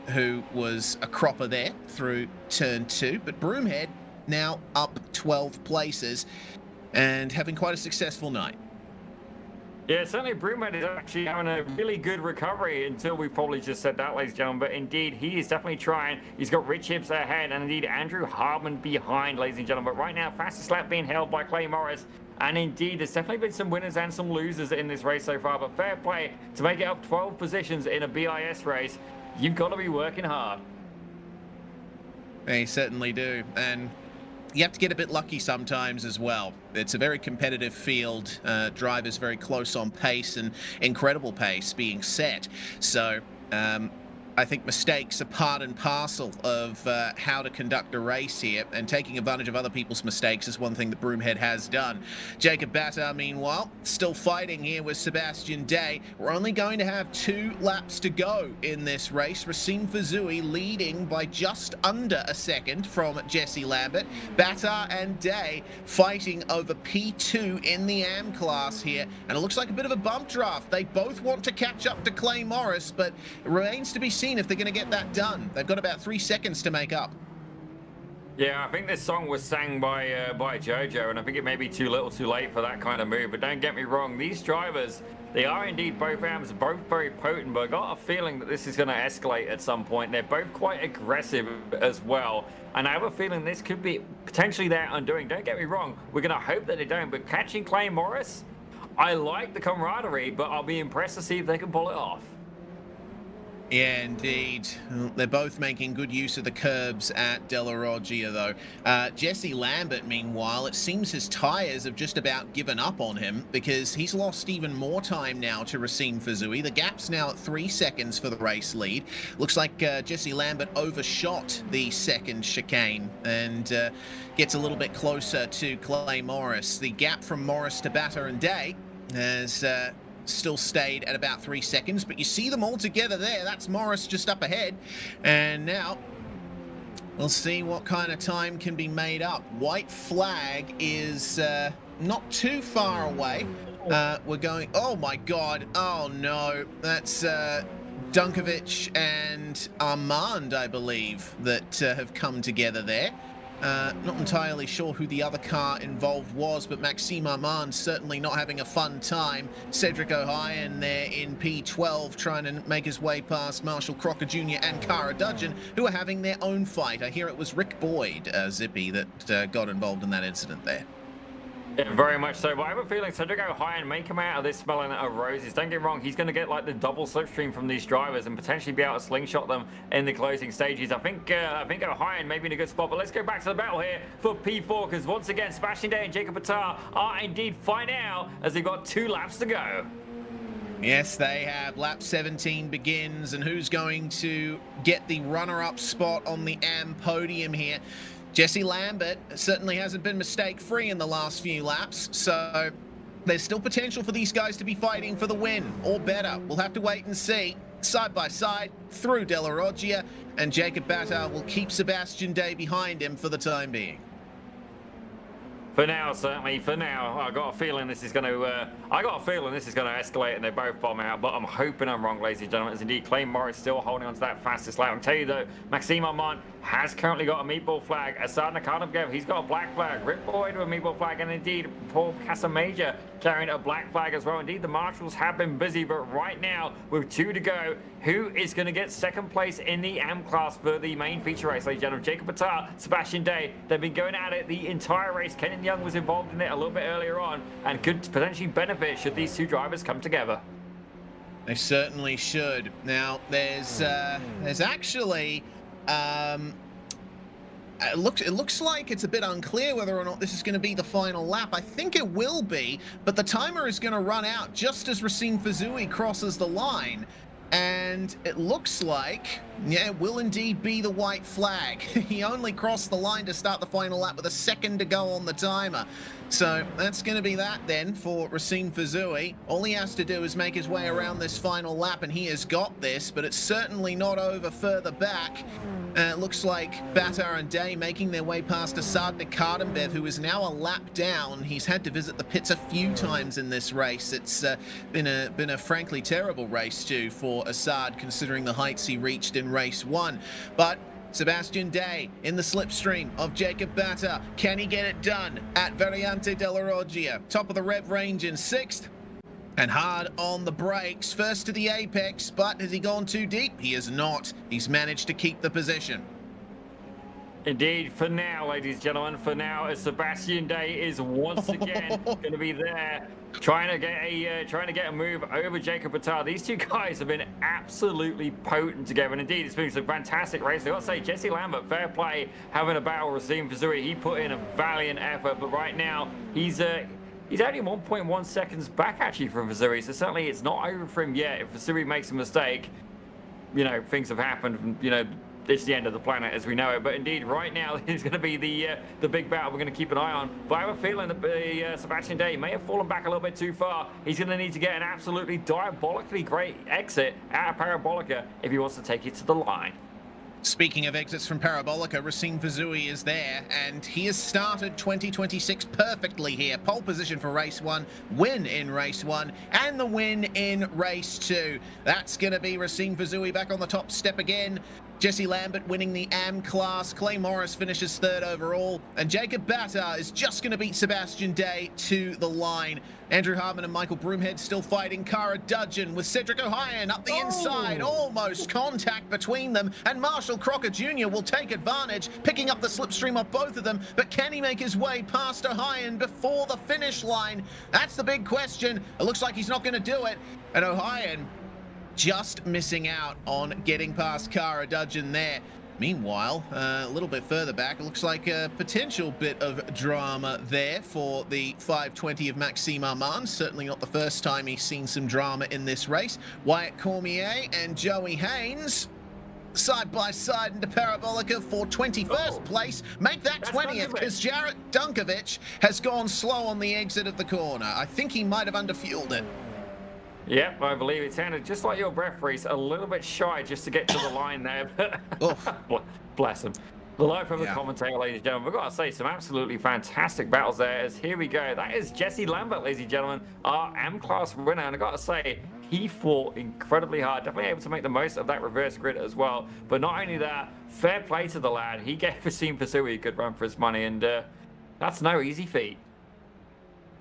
[SPEAKER 2] who was a cropper there through turn 2, but Broomhead now up 12 places and having quite a successful night.
[SPEAKER 1] Yeah, certainly Broomhead is actually having a really good recovery until we probably just said that, ladies and gentlemen. But indeed, he is definitely trying. He's got Rich Hibbs ahead, and indeed Andrew Hardman behind, ladies and gentlemen. But right now, fastest lap being held by Clay Morris. And indeed, there's definitely been some winners and some losers in this race so far. But fair play to make it up 12 positions in a BIS race. You've got to be working hard.
[SPEAKER 2] They certainly do. And you have to get a bit lucky sometimes as well. It's a very competitive field. Drivers very close on pace, and incredible pace being set. So I think mistakes are part and parcel of how to conduct a race here, and taking advantage of other people's mistakes is one thing that Broomhead has done. Jacob Batta, meanwhile, still fighting here with Sebastian Day. We're only going to have 2 laps to go in this race. Racine Fazui leading by just under a second from Jesse Lambert. Batta and Day fighting over P2 in the AM class here, and it looks like a bit of a bump draft. They both want to catch up to Clay Morris, but it remains to be seen if they're going to get that done. They've got about 3 seconds to make up.
[SPEAKER 1] Yeah, I think this song was sang by JoJo, and I think it may be too little too late for that kind of move. But don't get me wrong, these drivers, they are indeed both AMs, both very potent, but I got a feeling that this is going to escalate at some point. They're both quite aggressive as well, and I have a feeling this could be potentially their undoing. Don't get me wrong, we're going to hope that they don't, but catching Clay Morris, I like the camaraderie, but I'll be impressed to see if they can pull it off.
[SPEAKER 2] Yeah, indeed. They're both making good use of the curbs at Della Roggia, though. Jesse Lambert, meanwhile, it seems his tyres have just about given up on him, because he's lost even more time now to Racine Fazui. The gap's now at 3 seconds for the race lead. Looks like Jesse Lambert overshot the second chicane and gets a little bit closer to Clay Morris. The gap from Morris to Batta and Day has still stayed at about 3 seconds, but you see them all together there. That's Morris just up ahead, and now we'll see what kind of time can be made up. White flag is not too far away. We're going, oh my god, oh no, that's Dunkovic and Armand, I believe, that have come together there. Not entirely sure who the other car involved was, but Maxime Armand certainly not having a fun time. Cedric O'Hyan there in P12 trying to make his way past Marshall Crocker Jr. and Cara Dudgeon, who are having their own fight. I hear it was Rick Boyd, Zippy, that got involved in that incident there.
[SPEAKER 1] Yeah, very much so, but I have a feeling Cedric O'Hyan may come out of this smelling of roses. Don't get me wrong, he's going to get like the double slipstream from these drivers and potentially be able to slingshot them in the closing stages. I think O'Hyan may be in a good spot, but let's go back to the battle here for P4, because once again, Sebastian Day and Jacob Batta are indeed fighting out as they've got 2 laps to go.
[SPEAKER 2] Yes, they have. Lap 17 begins, and who's going to get the runner-up spot on the AM podium here? Jesse Lambert certainly hasn't been mistake-free in the last few laps, so there's still potential for these guys to be fighting for the win, or better. We'll have to wait and see. Side by side, through Della Roggia, and Jacob Batta will keep Sebastian Day behind him for the time being.
[SPEAKER 1] For now, certainly. For now, I got a feeling this is going to. Escalate, and they both bomb out. But I'm hoping I'm wrong, ladies and gentlemen. As indeed, Clay Morris still holding on to that fastest lap. I'll tell you though, Maxime Armand has currently got a meatball flag. Assad Nakadamgev, he's got a black flag. Rip Boyd with a meatball flag, and indeed Paul Casamajor carrying a black flag as well. Indeed, the marshals have been busy, but right now with 2 to go, who is going to get second place in the AM class for the main feature race, ladies and gentlemen? Jacob Batta, Sebastian Day. They've been going at it the entire race. Kenan Young was involved in it a little bit earlier on and could potentially benefit should these 2 drivers come together.
[SPEAKER 2] They certainly should. Now, there's actually it looks like it's a bit unclear whether or not this is going to be the final lap. I think it will be, but the timer is going to run out just as Racine Fazui crosses the line. And it looks like, yeah, it will indeed be the white flag. He only crossed the line to start the final lap with a second to go on the timer. So that's going to be that then for Racine Fazui. All he has to do is make his way around this final lap, and he has got this, but it's certainly not over further back. It looks like Batar and Day making their way past Assad Nakadambev, who is now a lap down. He's had to visit the pits a few times in this race. It's been a frankly terrible race too for Assad, considering the heights he reached in race 1. But Sebastian Day in the slipstream of Jacob Batta. Can he get it done at Variante della Roggia? Top of the rev range in 6th. And hard on the brakes, first to the apex, but has he gone too deep? He has not. He's managed to keep the position.
[SPEAKER 1] Indeed, for now, ladies and gentlemen, for now, as Sebastian Day is once again going to be there, trying to get a move over Jacob Batta. These 2 guys have been absolutely potent together, and indeed, it's been some fantastic race. I got to say, Jesse Lambert, fair play, having a battle with Racine Fazui. He put in a valiant effort, but right now he's only 1.1 seconds back actually from Fazui, so certainly it's not over for him yet. If Fazui makes a mistake, you know, things have happened, you know, it's the end of the planet as we know it. But indeed, right now, it's going to be the big battle we're going to keep an eye on. But I have a feeling that Sebastian Day may have fallen back a little bit too far. He's going to need to get an absolutely diabolically great exit out of Parabolica if he wants to take it to the line.
[SPEAKER 2] Speaking of exits from Parabolica, Racine Fazui is there, and he has started 2026 perfectly here. Pole position for race 1, win in race 1, and the win in race 2. That's going to be Racine Fazui back on the top step again. Jesse Lambert winning the AM class. Clay Morris finishes 3rd overall. And Jacob Batta is just going to beat Sebastian Day to the line. Andrew Hartman and Michael Broomhead still fighting. Cara Dudgeon with Cedric O'Hyan up the inside. Almost contact between them. And Marshall Crocker Jr. will take advantage, picking up the slipstream off both of them. But can he make his way past O'Hyan before the finish line? That's the big question. It looks like he's not going to do it. And O'Hyan just missing out on getting past Cara Dudgeon there. Meanwhile, a little bit further back, it looks like a potential bit of drama there for the 520 of Maxime Armand. Certainly not the first time he's seen some drama in this race. Wyatt Cormier and Joey Haynes side by side into Parabolica for 21st place. Make that 20th, because Jarrett Dunkovic has gone slow on the exit of the corner. I think he might have underfueled it.
[SPEAKER 1] Yep, I believe it sounded just like your breath, Reese, a little bit shy just to get to the line there. Bless him. The life of a commentator, ladies and gentlemen. We've got to say some absolutely fantastic battles there. As here we go. That is Jesse Lambert, ladies and gentlemen, our AM class winner. And I've got to say, he fought incredibly hard. Definitely able to make the most of that reverse grid as well. But not only that, fair play to the lad. He gave Racine Fazui a good run for his money. And that's no easy feat.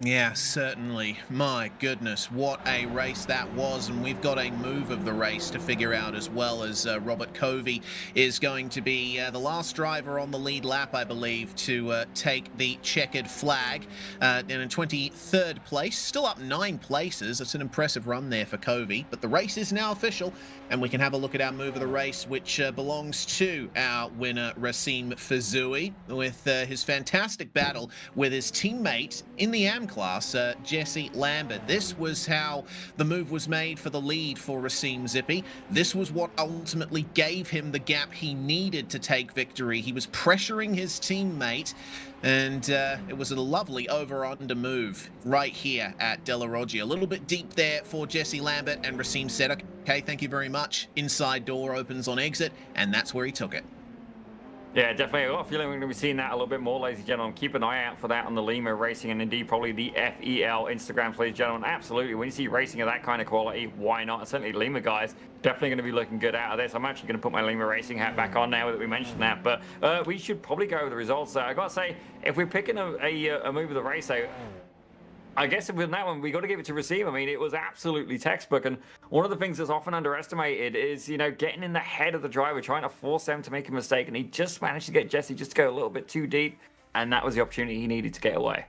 [SPEAKER 2] Yeah, certainly. My goodness, what a race that was. And we've got a move of the race to figure out, as well as Robert Covey is going to be the last driver on the lead lap, I believe, to take the checkered flag in a 23rd place. Still up 9 places. It's an impressive run there for Covey. But the race is now official, and we can have a look at our move of the race, which belongs to our winner, Racine Fazui, with his fantastic battle with his teammate in the AM AM class, Jesse Lambert. This was how the move was made for the lead for Racine Zippy. This was what ultimately gave him the gap he needed to take victory. He was pressuring his teammate, and it was a lovely over-under move right here at De La Roggia. A little bit deep there for Jesse Lambert, and Racine said, okay, thank you very much. Inside door opens on exit, and that's where he took it.
[SPEAKER 1] Yeah, definitely. I've got a feeling we're going to be seeing that a little bit more, ladies and gentlemen. Keep an eye out for that on the Lima Racing and indeed probably the FEL Instagrams, ladies and gentlemen. Absolutely. When you see racing of that kind of quality, why not? And certainly Lima guys, definitely going to be looking good out of this. I'm actually going to put my Lima Racing hat back on now that we mentioned that. But we should probably go over the results. I got to say, if we're picking a move of the race, though, I guess with that one, we got to give it to Racine. I mean, it was absolutely textbook. And one of the things that's often underestimated is, you know, getting in the head of the driver, trying to force them to make a mistake. And he just managed to get Jesse just to go a little bit too deep. And that was the opportunity he needed to get away.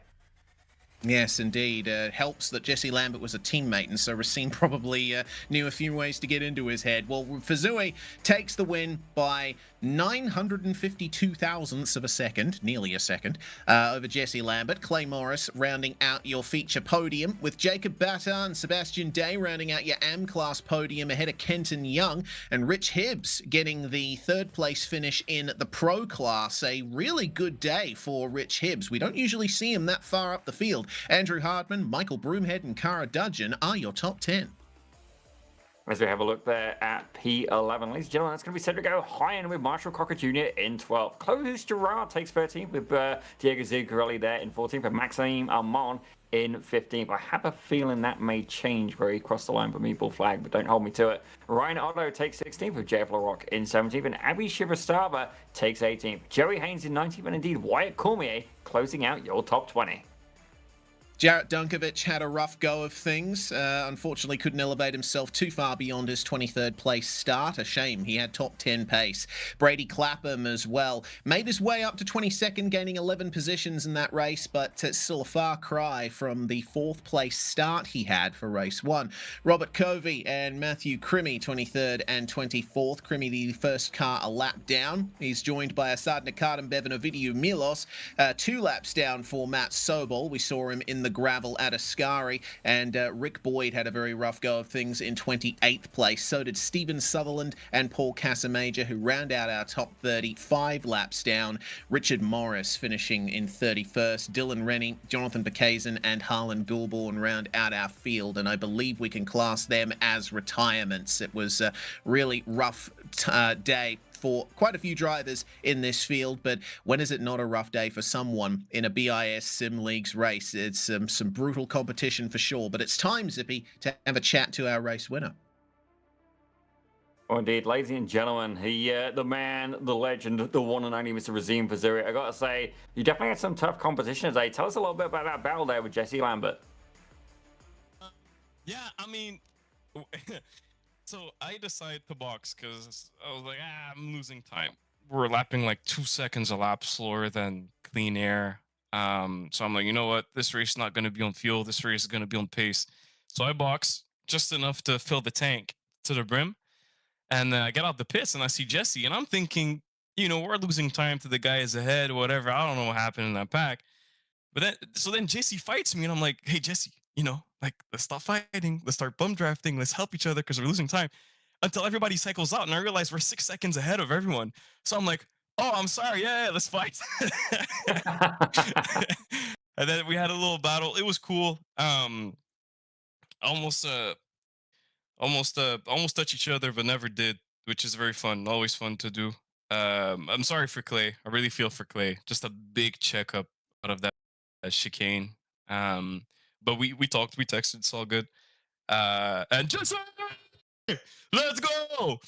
[SPEAKER 2] Yes, indeed. Helps that Jesse Lambert was a teammate, and so Racine probably knew a few ways to get into his head. Well, Fuzui takes the win by 952 thousandths of a second, nearly a second, over Jesse Lambert. Clay Morris rounding out your feature podium, with Jacob Batta and Sebastian Day rounding out your AM-class podium ahead of Kenton Young, and Rich Hibbs getting the third-place finish in the Pro class. A really good day for Rich Hibbs. We don't usually see him that far up the field. Andrew Hardman, Michael Broomhead, and Cara Dudgeon are your top 10.
[SPEAKER 1] As we have a look there at P11, ladies and gentlemen, that's going to be Cedric O'Hyan with Marshall Crocker Jr. in 12th. Claudius Girard takes 13th with Diego Zuccarelli there in 14th, and Maxime Armand in 15th. I have a feeling that may change where he crossed the line for Meatball Flag, but don't hold me to it. Ryan Otto takes 16th with Jeff LaRock in 17th, and Abby Shivastava takes 18th. Joey Haynes in 19th, and indeed Wyatt Cormier closing out your top 20.
[SPEAKER 2] Jarrett Dunkovic had a rough go of things. Unfortunately, couldn't elevate himself too far beyond his 23rd place start. A shame. He had top 10 pace. Brady Clapham as well made his way up to 22nd, gaining 11 positions in that race, but it's still a far cry from the 4th place start he had for race 1. Robert Covey and Matthew Crimmy, 23rd and 24th. Crimmy, the first car a lap down. He's joined by Asad Nakad Bevan Ovidiu Milos, 2 laps down for Matt Sobol. We saw him in the gravel at Ascari, and Rick Boyd had a very rough go of things in 28th place. So did Stephen Sutherland and Paul Casamajor, who round out our top 30, 5 laps down. Richard Morris finishing in 31st. Dylan Rennie, Jonathan Bacazin, and Harlan Goulbourne round out our field, and I believe we can class them as retirements. It was a really rough day for quite a few drivers in this field, but when is it not a rough day for someone in a BIS Sim Leagues race? It's some brutal competition for sure, but it's time, Zippy, to have a chat to our race winner.
[SPEAKER 1] Oh, indeed, ladies and gentlemen, the man, the legend, the one and only Mr. Racine Fuzui. I got to say, you definitely had some tough competition today. Tell us a little bit about that battle there with Jesse Lambert.
[SPEAKER 3] Yeah, I mean... So I decided to box because I was like, I'm losing time. We're lapping like 2 seconds a lap slower than clean air. So I'm like, you know what? This race is not going to be on fuel. This race is going to be on pace. So I box just enough to fill the tank to the brim. And I get out the pits and I see Jesse. And I'm thinking, you know, we're losing time to the guys ahead or whatever. I don't know what happened in that pack. But then Jesse fights me and I'm like, hey, Jesse, you know, like, let's stop fighting. Let's start bum drafting. Let's help each other because we're losing time. Until everybody cycles out. And I realize we're 6 seconds ahead of everyone. So I'm like, oh, I'm sorry. Yeah, let's fight. And then we had a little battle. It was cool. Almost touch each other, but never did, which is very fun. Always fun to do. I'm sorry for Clay. I really feel for Clay. Just a big checkup out of that chicane. But we talked, we texted, it's all good. And Jesse, let's go,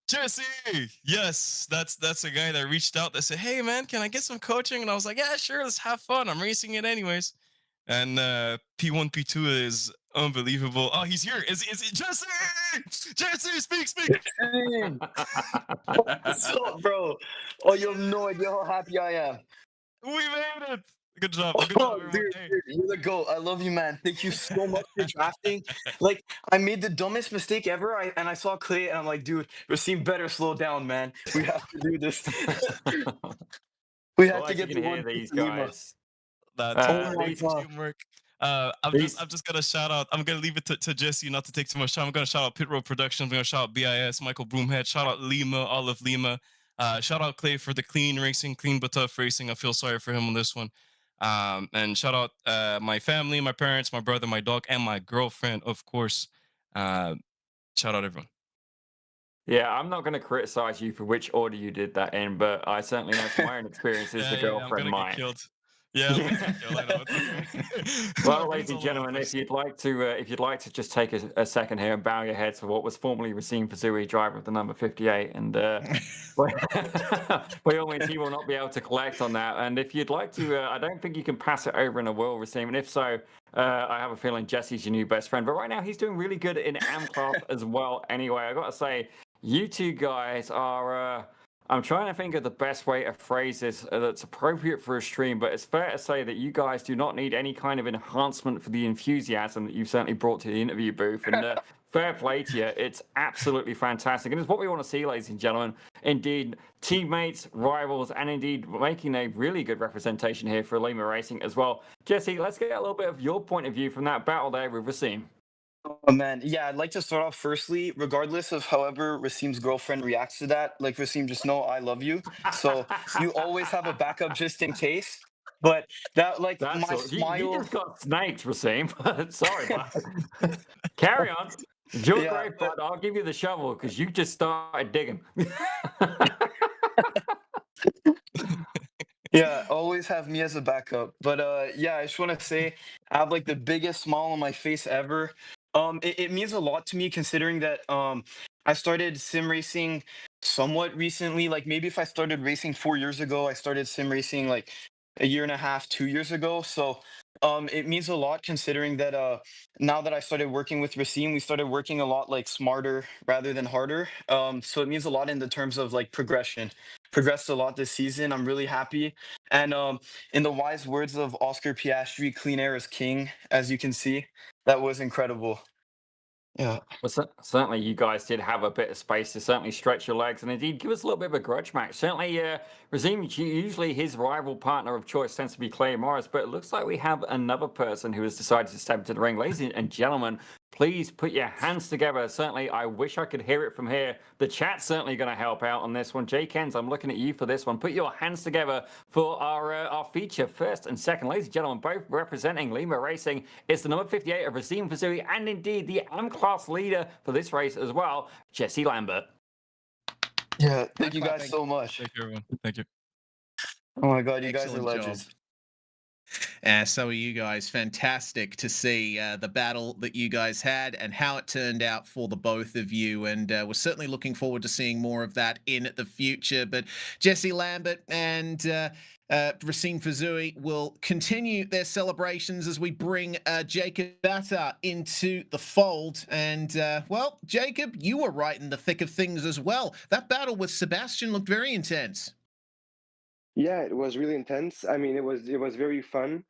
[SPEAKER 3] Jesse. Yes, that's a guy that reached out that said, hey man, can I get some coaching? And I was like, yeah, sure, let's have fun. I'm racing it anyways. And P1, P2 is unbelievable. Oh, he's here. Is it Jesse? Jesse, speak.
[SPEAKER 4] What's up, bro? Oh, you have no idea how happy I am.
[SPEAKER 3] We made it. Good job. Good
[SPEAKER 4] Oh,
[SPEAKER 3] job,
[SPEAKER 4] dude, you're the GOAT. I love you, man. Thank you so much for drafting. Like, I made the dumbest mistake ever, and I saw Clay, and I'm like, dude, Racine better slow down, man. We have to do this. We have to get the one
[SPEAKER 1] these guys.
[SPEAKER 3] That's
[SPEAKER 4] oh my God.
[SPEAKER 3] teamwork. I'm
[SPEAKER 1] Peace.
[SPEAKER 3] just gonna shout out. I'm gonna leave it to Jesse, not to take too much time. I'm gonna shout out Pit Road Productions. I'm gonna shout out BIS, Michael Broomhead. Shout out Lima, Olive Lima. Shout out Clay for the clean racing, clean but tough racing. I feel sorry for him on this one. And shout out my family, my parents, my brother, my dog, and my girlfriend, of course. Uh, Shout out everyone.
[SPEAKER 1] Yeah, I'm not going to criticize you for which order you did that in, but I certainly know from my own experiences the
[SPEAKER 3] Yeah, I'm
[SPEAKER 1] girlfriend
[SPEAKER 3] gonna get
[SPEAKER 1] might.
[SPEAKER 3] killed. Yeah, I'm gonna get killed. I know it's okay. My
[SPEAKER 1] Well, ladies
[SPEAKER 3] brain's
[SPEAKER 1] and
[SPEAKER 3] all over the
[SPEAKER 1] gentlemen,
[SPEAKER 3] place.
[SPEAKER 1] if you'd like to just take a second here and bow your heads for what was formerly Racine Fazui, driver of the number 58, and by all means, he will not be able to collect on that. And if you'd like to, I don't think you can pass it over in a will, Racine. And if so, I have a feeling Jesse's your new best friend. But right now, he's doing really good in AM class as well. Anyway, I got to say, you two guys are. I'm trying to think of the best way to phrase this that's appropriate for a stream, but it's fair to say that you guys do not need any kind of enhancement for the enthusiasm that you've certainly brought to the interview booth. And fair play to you. It's absolutely fantastic. And it's what we want to see, ladies and gentlemen. Indeed, teammates, rivals, and indeed making a really good representation here for Lima Racing as well. Jesse, let's get a little bit of your point of view from that battle there with Racine.
[SPEAKER 4] Oh man, yeah, I'd like to start off firstly, regardless of however Rasim's girlfriend reacts to that, like Rasim, just know I love you. So you always have a backup just in case. But that like
[SPEAKER 1] That's
[SPEAKER 4] my
[SPEAKER 1] all. You
[SPEAKER 4] smile,
[SPEAKER 1] just got snaked, Rasim. Sorry, bud. Carry on. Do a
[SPEAKER 4] yeah,
[SPEAKER 1] great,
[SPEAKER 4] but
[SPEAKER 1] bud. I'll give you the shovel because you just started digging.
[SPEAKER 4] yeah, always have me as a backup. But yeah, I just want to say I have like the biggest smile on my face ever. It means a lot to me considering that I started sim racing somewhat recently. Like maybe if I started racing 4 years ago, I started sim racing like a year and a half, 2 years ago. So it means a lot considering that now that I started working with Racine, we started working a lot like smarter rather than harder. So it means a lot in the terms of like progression. Progressed a lot this season. I'm really happy. And in the wise words of Oscar Piastri, clean air is king, as you can see. That was incredible. Yeah.
[SPEAKER 1] Well, certainly you guys did have a bit of space to certainly stretch your legs and indeed give us a little bit of a grudge match. Certainly, Razim, usually his rival partner of choice tends to be Clay Morris, but it looks like we have another person who has decided to step into the ring. Ladies and gentlemen, please put your hands together. Certainly, I wish I could hear it from here. The chat's certainly going to help out on this one. Jay Kens, I'm looking at you for this one. Put your hands together for our feature first and second. Ladies and gentlemen, both representing Lima Racing. It's the number 58 of Razim Fazui and indeed the M class leader for this race as well, Jesse Lambert.
[SPEAKER 4] Yeah. Thank
[SPEAKER 2] High
[SPEAKER 4] you guys
[SPEAKER 2] fiving.
[SPEAKER 4] so much.
[SPEAKER 3] Thank you, everyone. Thank you.
[SPEAKER 4] Oh my God, you guys are
[SPEAKER 2] Excellent job.
[SPEAKER 4] legends.
[SPEAKER 2] So are you guys. Fantastic to see the battle that you guys had and how it turned out for the both of you. And we're certainly looking forward to seeing more of that in the future. But Jesse Lambert and Racine Fazui will continue their celebrations as we bring Jacob Batta into the fold. And, well, Jacob, you were right in the thick of things as well. That battle with Sebastian looked very intense.
[SPEAKER 5] Yeah, it was really intense. I mean, it was very fun.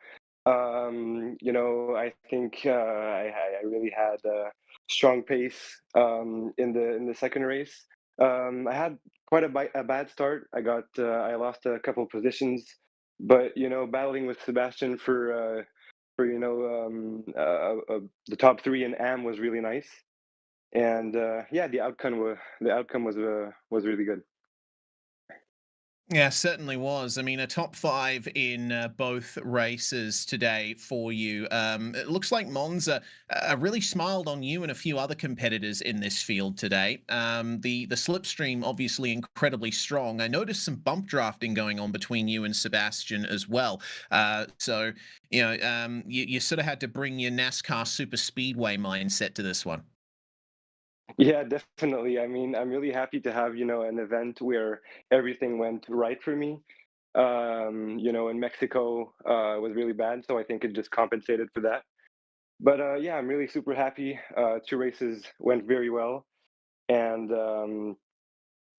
[SPEAKER 5] I think I really had a strong pace in the second race. I had quite a bad start. I lost a couple positions, but battling with Sebastian for the top three in AM was really nice. And yeah, the outcome was really good.
[SPEAKER 2] Yeah, certainly was. I mean, a top five in both races today for you. It looks like Monza really smiled on you and a few other competitors in this field today. The slipstream obviously incredibly strong. I noticed some bump drafting going on between you and Sebastian as well. So you sort of had to bring your NASCAR super speedway mindset to this one.
[SPEAKER 5] Yeah, definitely. I mean, I'm really happy to have, an event where everything went right for me. In Mexico, was really bad, so I think it just compensated for that. But yeah, I'm really super happy. Two races went very well, and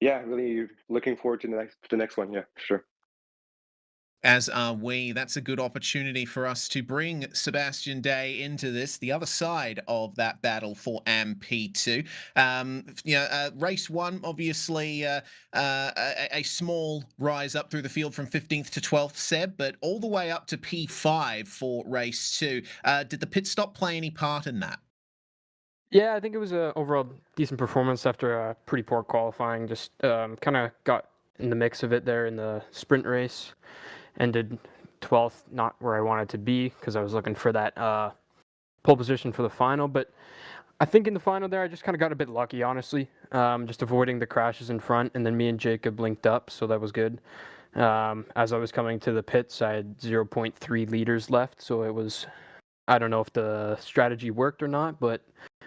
[SPEAKER 5] yeah, really looking forward to the next one. Yeah, for sure.
[SPEAKER 2] As are we. That's a good opportunity for us to bring Sebastian Day into this, the other side of that battle for MP2. Race one, obviously a small rise up through the field from 15th to 12th, Seb, but all the way up to P5 for race two. Did the pit stop play any part in that?
[SPEAKER 6] Yeah, I think it was a overall decent performance after a pretty poor qualifying. Just kind of got in the mix of it there in the sprint race. Ended 12th, not where I wanted to be because I was looking for that pole position for the final. But I think in the final there, I just kind of got a bit lucky, honestly, just avoiding the crashes in front. And then me and Jacob linked up, so that was good. As I was coming to the pits, I had 0.3 liters left, so it was, I don't know if the strategy worked or not, but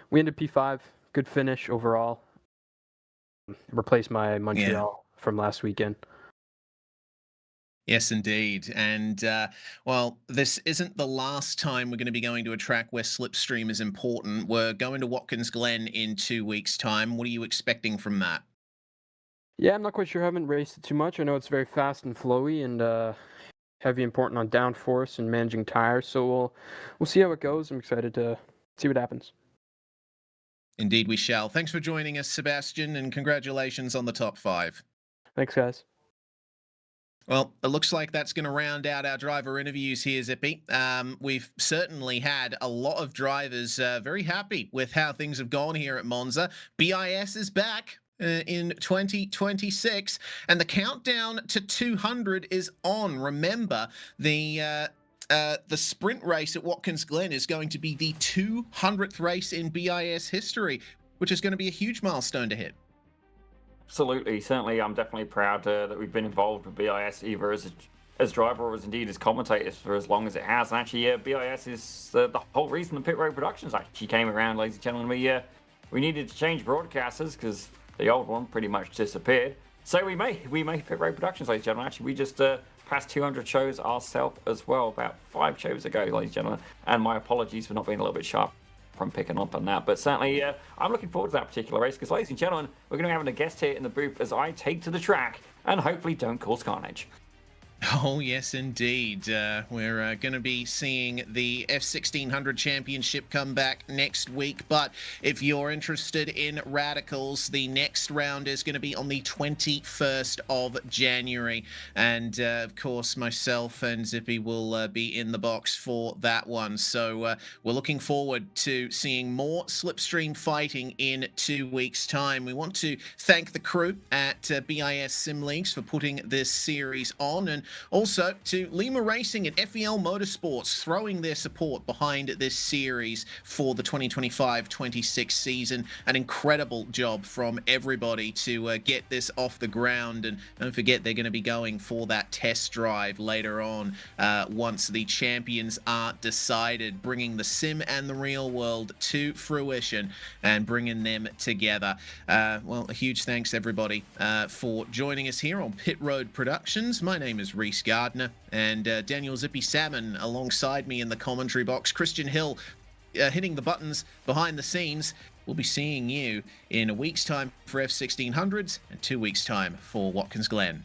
[SPEAKER 6] we ended P5. Good finish overall. Replaced my Montreal from last weekend.
[SPEAKER 2] Yes, indeed. And, this isn't the last time we're going to be going to a track where slipstream is important. We're going to Watkins Glen in 2 weeks' time. What are you expecting from that?
[SPEAKER 6] Yeah, I'm not quite sure. I haven't raced it too much. I know it's very fast and flowy and heavy, important on downforce and managing tires. So we'll see how it goes. I'm excited to see what happens.
[SPEAKER 2] Indeed, we shall. Thanks for joining us, Sebastian, and congratulations on the top 5.
[SPEAKER 6] Thanks, guys.
[SPEAKER 2] Well, it looks like that's going to round out our driver interviews here, Zippy. We've certainly had a lot of drivers very happy with how things have gone here at Monza. BIS is back in 2026, and the countdown to 200 is on. Remember, the sprint race at Watkins Glen is going to be the 200th race in BIS history, which is going to be a huge milestone to hit.
[SPEAKER 1] Absolutely, certainly. I'm definitely proud that we've been involved with BIS either as driver or as indeed as commentators for as long as it has. And actually, BIS is the whole reason the Pit Road Productions actually came around, ladies and gentlemen. We needed to change broadcasters because the old one pretty much disappeared. So we made Pit Road Productions, ladies and gentlemen. Actually, we just passed 200 shows ourselves as well about 5 shows ago, ladies and gentlemen. And my apologies for not being a little bit sharp from picking up on that, but certainly I'm looking forward to that particular race because, ladies and gentlemen, we're going to be having a guest here in the booth as I take to the track and hopefully don't cause carnage.
[SPEAKER 2] Oh, yes, indeed. We're going to be seeing the F1600 Championship come back next week. But if you're interested in radicals, the next round is going to be on the 21st of January. And, of course, myself and Zippy will be in the box for that one. So we're looking forward to seeing more slipstream fighting in 2 weeks' time. We want to thank the crew at BIS Sim Leagues for putting this series on, and also to Lima Racing and FEL Motorsports throwing their support behind this series for the 2025-26 season. An incredible job from everybody to get this off the ground. And don't forget, they're going to be going for that test drive later on once the champions are decided, bringing the sim and the real world to fruition and bringing them together. A huge thanks, everybody, for joining us here on Pit Road Productions. My name is Reese Gardner, and Daniel Zippy Salmon alongside me in the commentary box. Christian Hill hitting the buttons behind the scenes. We'll be seeing you in a week's time for F1600s and 2 weeks' time for Watkins Glen.